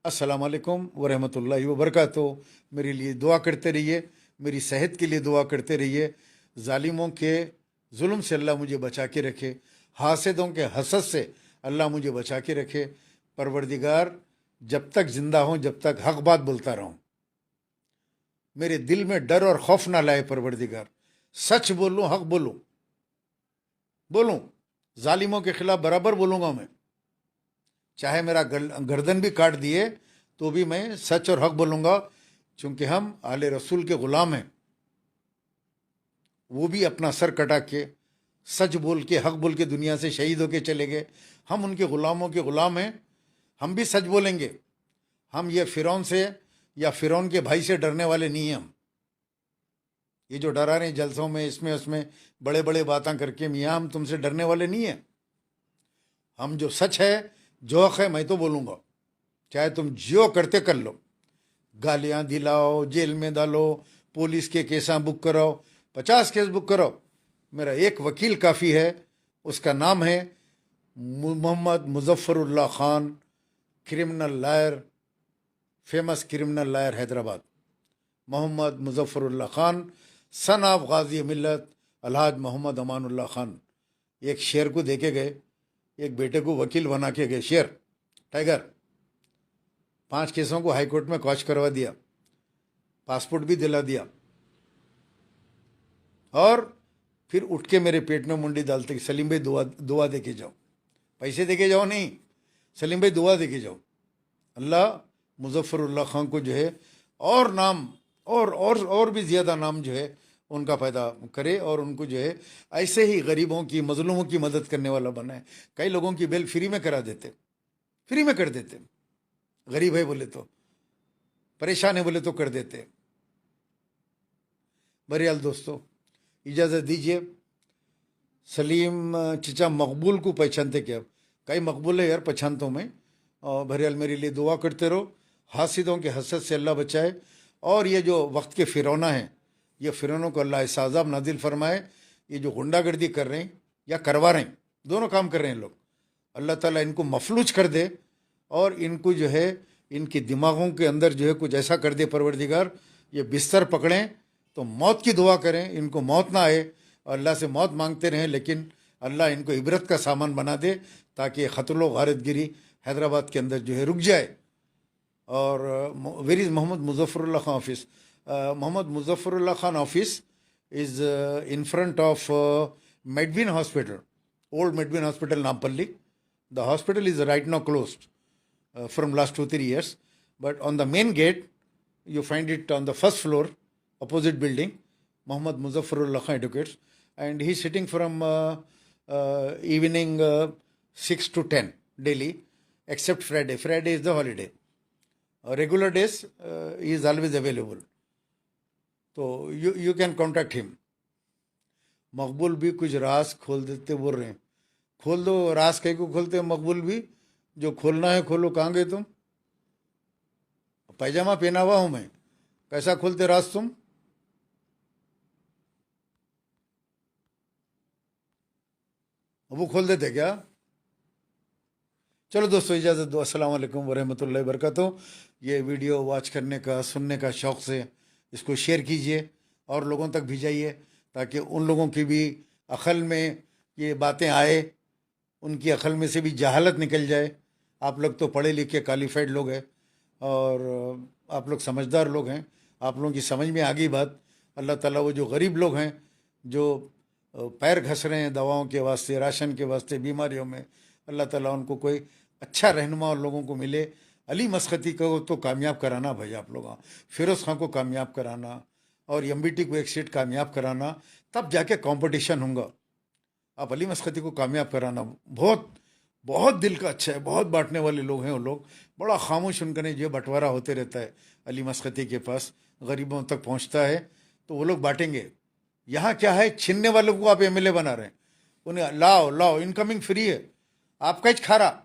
अस्सलाम वालेकुम वरहमतुल्लाहि वबरकातुहू। मेरे लिए दुआ करते रहिए, मेरी सेहत के लिए दुआ करते रहिए। जालिमों के जुल्म से अल्लाह मुझे बचा के रखे, हासिदों के हसद से अल्लाह मुझे बचा के रखे। परवरदिगार जब तक ज़िंदा हूँ, जब तक हक बात बोलता रहूँ। मेरे दिल में डर और खौफ ना लाए परवरदिगार। सच बोलूं, हक बोलूं, बोलूं, जालिमों के खिलाफ बराबर बोलूंगा मैं, चाहे मेरा गर्दन भी काट दिए तो भी मैं सच और हक बोलूंगा, क्योंकि हम आले रसूल के गुलाम हैं। वो भी अपना सर कटा के सच बोल के, हक बोल के दुनिया से शहीद होके चले गए। हम उनके गुलामों के गुलाम हैं, हम भी सच बोलेंगे। हम ये फिरौन से या फिरौन के भाई से डरने वाले नहीं हैं। हम ये जो डरा रहे हैं जलसों में, इसमें उसमें बड़े बड़े बातें करके, मियाँ हम तुमसे डरने वाले नहीं हैं। हम जो सच है, जो हक है, मैं तो बोलूँगा, चाहे तुम जो करते कर लो, गालियाँ दिलाओ, जेल में डालो, पुलिस के केसा बुक कराओ, 50 केस बुक कराओ, मेरा एक वकील काफ़ी है। उसका नाम है Mohammed Muzaffarullah Khan, criminal lawyer, famous criminal lawyer Hyderabad. Mohammed Muzaffarullah Khan, son of Ghazi Millat Alhaj Mohammad Amanullah Khan. एक शेर को देके गए, एक बेटे को वकील बना के गए, शेर टाइगर। 5 केसों को हाई कोर्ट में क्वॉश करवा दिया, पासपोर्ट भी दिला दिया, और फिर उठ के मेरे पेट में मुंडी डालते कि सलीम भाई दुआ दे के जाओ। पैसे दे के जाओ नहीं, सलीम भाई दुआ दे के जाओ। अल्लाह मुजफ्फरुल्लाह खान को जो है और नाम और भी ज़्यादा नाम जो है उनका पैदा करे, और उनको जो है ऐसे ही गरीबों की, मजलूमों की मदद करने वाला बनाए। कई लोगों की बेल फ्री में करा देते, फ्री में कर देते। गरीब है बोले तो, परेशान है बोले तो कर देते। बहरहाल दोस्तों, इजाज़त दीजिए। सलीम चिचा मकबूल को पहचानते क्या? कई मकबूल है यार, पहचानता हूँ मैं। और बहरहाल मेरे लिए दुआ करते रहो, हासिदों के हसद से अल्लाह बचाए, और ये जो वक्त के फ़िरौना हैं, ये फ़िरौनों को अल्लाह साज़ाब नाजिल फरमाए। ये जो गुंडागर्दी कर रहे हैं या करवा रहे हैं, दोनों काम कर रहे हैं लोग, अल्लाह ताला इनको मफलूज कर दे, और इनको जो है इनके दिमागों के अंदर जो है कुछ ऐसा कर दे परवरदिगार, ये बिस्तर पकड़ें तो मौत की दुआ करें, इनको मौत ना आए, और अल्लाह से मौत मांगते रहें, लेकिन अल्लाह इनको इबरत का सामान बना दे, ताकि ख़त्ल गारतगिरी हैदराबाद के अंदर जो है रुक जाए। और where is Mohammed Muzaffarullah Khan office? Mohammed Muzaffarullah Khan office is in front of Medwin hospital, old Medwin hospital, Nampally. The hospital is right now closed from last 2-3 years, but on the main gate you find it on the first floor, opposite building. Mohammad Muzaffarullah Khan educates, and he's sitting from evening 6 to 10 daily, except Friday. Friday is the holiday. Regular days he is always available, so you can contact him. मकबूल भी कुछ राज खोल देते बोल रहे हैं। खोल दो, राज कहीं को खोलते हैं मकबूल भी, जो खोलना है खोलो। कहाँ गए तुम? पैजामा पहना हुआ हूं मैं, कैसा खोलते राज तुम? वो खोल देते क्या? चलो दोस्तों, इजाज़त दो। अस्सलाम वालेकुम वरहमतुल्लाहि वबरकातुहू। ये वीडियो वॉच करने का, सुनने का शौक़ से इसको शेयर कीजिए और लोगों तक भिजाइए, ताकि उन लोगों की भी अक़ल में ये बातें आए, उनकी अक़ल में से भी जहालत निकल जाए। आप लोग तो पढ़े लिखे क्वालिफाइड लोग हैं, और आप लोग समझदार लोग हैं, आप लोगों की समझ में आ गई बात। अल्लाह ताला वो जो गरीब लोग हैं, जो पैर घस रहे हैं दवाओं के वास्ते, राशन के वास्ते, बीमारियों में, अल्लाह ताला उनको कोई अच्छा रहनुमा और लोगों को मिले। अली मस्कती को तो कामयाब कराना भाई आप लोग, फिरोज़ खां को कामयाब कराना, और MBT को एक सीट कामयाब कराना, तब जाके कंपटीशन होगा। आप अली मस्कती को कामयाब कराना। बहुत बहुत दिल का अच्छा है, बहुत बांटने वाले लोग हैं वो लोग। बड़ा खामोश उनका नहीं, जो बंटवारा होते रहता है अली मस्कती के पास, गरीबों तक पहुंचता है तो वो लोग बांटेंगे। यहाँ क्या है, छीनने वालों को आप MLA बना रहे हैं, उन्हें लाओ लाओ, इनकमिंग फ्री है, आपका ही खा रहा।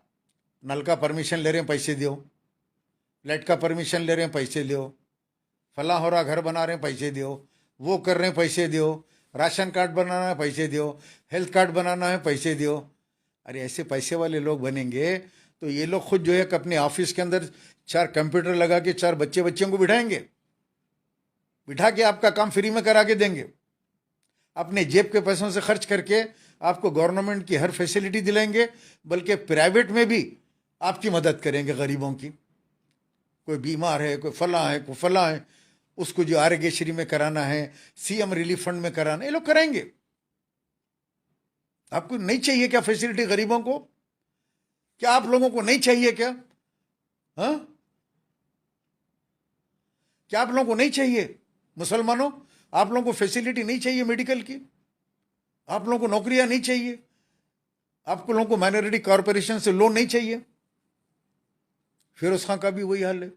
नल का परमिशन ले रहे हैं, पैसे दो। लाइट का परमिशन ले रहे हैं, पैसे दो। फला हो रहा, घर बना रहे हैं, पैसे दो। वो कर रहे हैं, पैसे दो। राशन कार्ड बनाना है, पैसे दो। हेल्थ कार्ड बनाना है, पैसे दो। अरे ऐसे पैसे वाले लोग बनेंगे तो ये लोग खुद जो है अपने ऑफिस के अंदर 4 कंप्यूटर लगा के 4 बच्चियों को बिठाएंगे, बिठा के आपका काम फ्री में करा के देंगे। अपने जेब के पैसों से खर्च करके आपको गवर्नमेंट की हर फैसिलिटी दिलाएंगे, बल्कि प्राइवेट में भी आपकी मदद करेंगे गरीबों की। कोई बीमार है, कोई फला है, कोई फला है, उसको जो आरोग्यश्री में कराना है, सीएम रिलीफ फंड में कराना, ये लोग कराएंगे। आपको नहीं चाहिए क्या फैसिलिटी गरीबों को? क्या आप लोगों को नहीं चाहिए क्या? हाँ, क्या आप लोगों को नहीं चाहिए? मुसलमानों, आप लोगों को फैसिलिटी नहीं चाहिए मेडिकल की? आप लोगों को नौकरियां नहीं चाहिए? आप लोगों को माइनॉरिटी कॉरपोरेशन से लोन नहीं चाहिए? फिरोज खान का भी वही हाल है।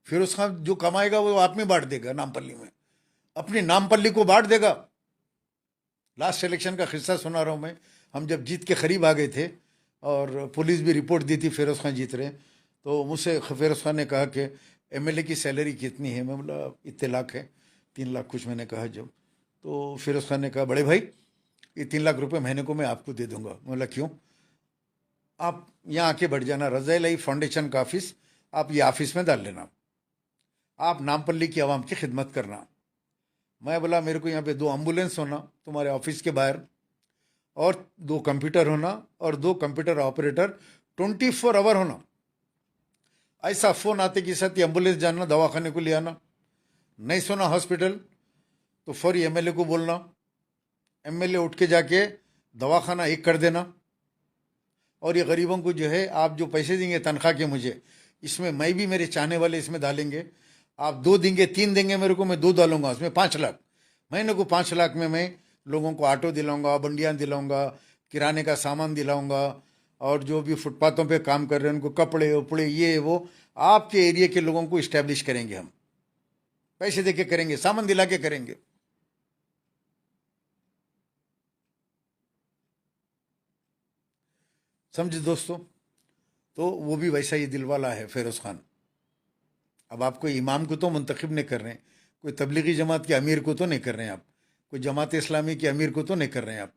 फिरोज खान जो कमाएगा वो आप में बांट देगा, नामपल्ली में अपनी नामपल्ली को बांट देगा। लास्ट इलेक्शन का किस्सा सुना रहा हूं मैं। हम जब जीत के करीब आ गए थे और पुलिस भी रिपोर्ट दी थी फिरोज खान जीत रहे, तो मुझसे फिरोज खान ने कहा कि एमएलए की सैलरी कितनी है? मैं बोला इतने लाख है, 3 लाख कुछ मैंने कहा जब। तो फिरोज खान ने कहा बड़े भाई ये 3 लाख रुपए महीने को मैं आपको दे दूंगा। मैं बोला क्यों? आप यहाँ आके बैठ जाना, रज़ाई फाउंडेशन का ऑफिस, आप ये ऑफिस में डाल लेना, आप नामपल्ली की आवाम की खिदमत करना। मैं बोला मेरे को यहाँ पे 2 एम्बुलेंस होना तुम्हारे ऑफिस के बाहर, और 2 कंप्यूटर होना, और 2 कंप्यूटर ऑपरेटर 24 आवर होना। ऐसा फोन आते के साथ एम्बुलेंस जाना, दवाखाने को ले आना। नहीं सोना हॉस्पिटल तो फौरी एमएलए को बोलना, एमएलए उठ के जाके दवाखाना एक कर देना। और ये गरीबों को जो है आप जो पैसे देंगे तनख्वाह के मुझे, इसमें मैं भी मेरे चाहने वाले इसमें डालेंगे। आप 2 देंगे 3 देंगे मेरे को, मैं 2 डालूंगा, उसमें 5 लाख। महीने को 5 लाख में मैं लोगों को ऑटो दिलाऊंगा, बंडियाँ दिलाऊंगा, किराने का सामान दिलाऊंगा, और जो भी फुटपाथों पे काम कर रहे हैं उनको कपड़े उपड़े ये वो आपके एरिया के लोगों को इस्टेब्लिश करेंगे। हम पैसे दे के करेंगे, सामान दिला के करेंगे। समझे दोस्तों? तो वो भी वैसा ही दिलवाला है फिरोज खान। अब आप कोई इमाम को तो मुंतखब नहीं कर रहे हैं, कोई तबलीगी जमात के अमीर को तो नहीं कर रहे हैं आप, कोई जमात इस्लामी के अमीर को तो नहीं कर रहे हैं आप।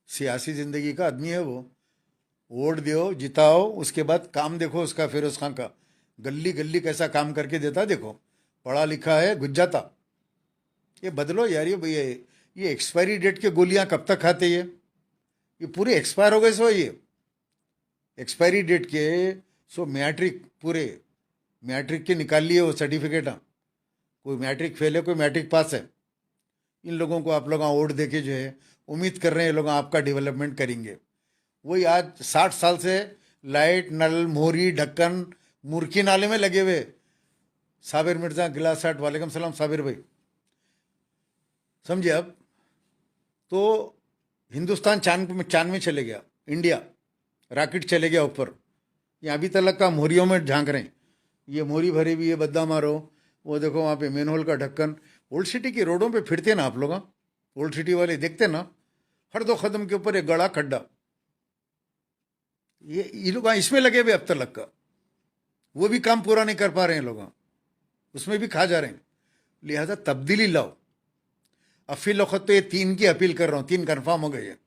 सियासी ज़िंदगी का आदमी है वो। वोट दो, जिताओ, उसके बाद काम देखो उसका। फिरोज खान का गली गली कैसा काम करके देता देखो। पढ़ा लिखा है, घुस जाता। ये बदलो यार, ये एक्सपायरी डेट के गोलियां कब तक खाते? ये पूरे एक्सपायर हो गए सो, ये एक्सपायरी डेट के। सो मैट्रिक पूरे मैट्रिक के निकाल लिए वो सर्टिफिकेट। कोई मैट्रिक फेल है, कोई मैट्रिक पास है। इन लोगों को आप लोग वोट दे के जो है उम्मीद कर रहे हैं ये लोग आपका डेवलपमेंट करेंगे। वही आज 60 साल से लाइट, नल, मोहरी, ढक्कन, मुर्की नाले में लगे हुए। साबिर मिर्जा गिलास हाट, वालेकुम सलाम साबिर भाई। समझे? अब तो हिंदुस्तान चांद में चले गया, इंडिया रॉकेट चले गया ऊपर। ये अभी तक का मोहरियों में झांक रहे हैं। ये मोहरी भरे भी, ये बद्दा मारो, वो देखो वहाँ पे मेन होल का ढक्कन। ओल्ड सिटी की रोडों पे फिरते ना आप लोग, ओल्ड सिटी वाले देखते ना, हर 2 कदम के ऊपर एक गड़ा खड्डा। ये लोग इसमें लगे हुए अब तक का, वो भी काम पूरा नहीं कर पा रहे हैं लोग, उसमें भी खा जा रहे हैं। लिहाजा तब्दीली लाओ। अब फिर वक्त तो ये 3 की अपील कर रहा हूँ, 3 कन्फर्म हो गई है।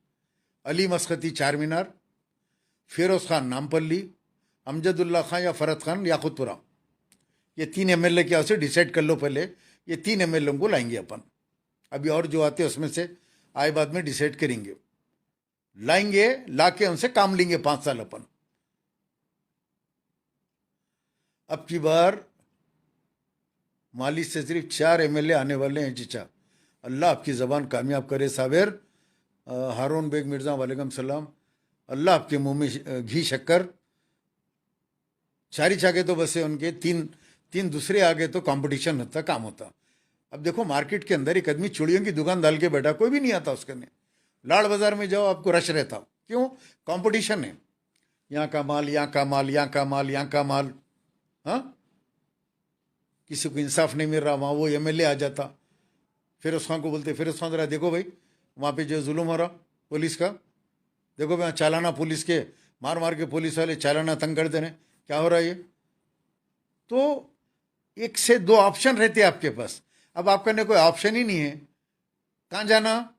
अली मस्कती चार मीनार, फिरोज खान नामपल्ली, अमजदुल्ला खान या फरत खान याकुतपुरा। ये 3 एमएलए क्या उसे डिसाइड कर लो पहले। ये 3 एमएलए को लाएंगे अपन। अभी और जो आते हैं उसमें से आए बाद में डिसाइड करेंगे, लाएंगे, लाके उनसे काम लेंगे 5 साल अपन। अब की बार माली से सिर्फ 4 एमएलए आने वाले हैं चीचा। अल्लाह आपकी ज़बान कामयाब करे साबिर। हारून बेग मिर्ज़ा वालेकुम सलाम। अल्लाह आपके मुंह में घी शक्कर। 4 ही चाके तो बसे उनके, 3 दूसरे आगे तो कंपटीशन होता, काम होता। अब देखो मार्केट के अंदर एक आदमी चूड़ियों की दुकान डाल के बैठा, कोई भी नहीं आता उसके। लाड़ बाजार में जाओ आपको रश रहता। क्यों? कंपटीशन है। यहाँ का माल, यहाँ का माल, यहाँ का माल, यहाँ का माल। हाँ, किसी को इंसाफ नहीं मिल रहा, वहाँ वो एमएलए आ जाता। फिरोज खान को बोलते, फिरोज खान जरा देखो भाई वहाँ पे जो जुल्म हो रहा पुलिस का, देखो भाई चालाना पुलिस के मार मार के पुलिस वाले चालाना तंग कर दे रहे, क्या हो रहा है ये? तो 1 से 2 ऑप्शन रहते हैं आपके पास। अब आपका ने कोई ऑप्शन ही नहीं है, कहाँ जाना?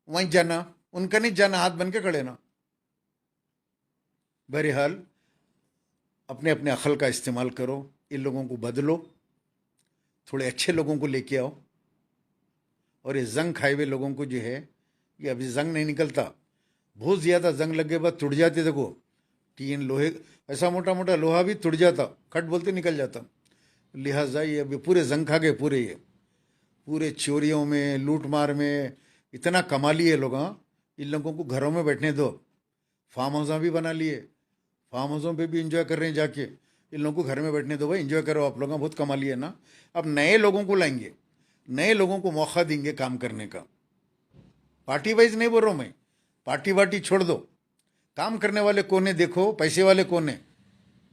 वहीं जाना, उनका नहीं जाना, हाथ बन के खड़े ना। बहरहाल अपने अपने अक्ल का इस्तेमाल करो, इन लोगों को बदलो, थोड़े अच्छे लोगों को लेके आओ। और ये जंग खाए हुए लोगों को जो है, ये अभी जंग नहीं निकलता, बहुत ज़्यादा जंग लग के बाद टूट जाते। देखो टीन लोहे, ऐसा मोटा मोटा लोहा भी टूट जाता, खट बोलते निकल जाता। लिहाजा ये अभी पूरे जंग खा गए, पूरे ये पूरे चोरियों में, लूट मार में इतना कमा लिए लोग। हाँ, इन लोगों को घरों में बैठने दो, फार्म हाउस भी बना लिए, फार्म हाउसों पे भी इंजॉय कर रहे हैं जाके। इन लोगों को घर में बैठने दो भाई, इंजॉय करो, आप लोग बहुत कमा लिए ना। अब नए लोगों को लाएंगे, नए लोगों को मौका देंगे काम करने का। पार्टी वाइज नहीं बोल रहा हूँ मैं, पार्टी वार्टी छोड़ दो, काम करने वाले कौन है देखो, पैसे वाले कौन है,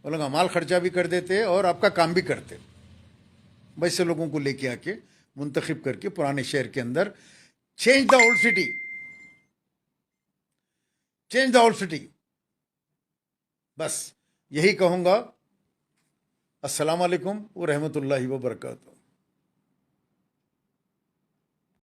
वो लोग माल खर्चा भी कर देते और आपका काम भी करते। वैसे लोगों को लेके आके मुंतखब करके पुराने शहर के अंदर change the old city, change the old city, बस यही कहूँगा। अस्सलाम वालेकुम व रहमतुल्लाहि व बरकातहू।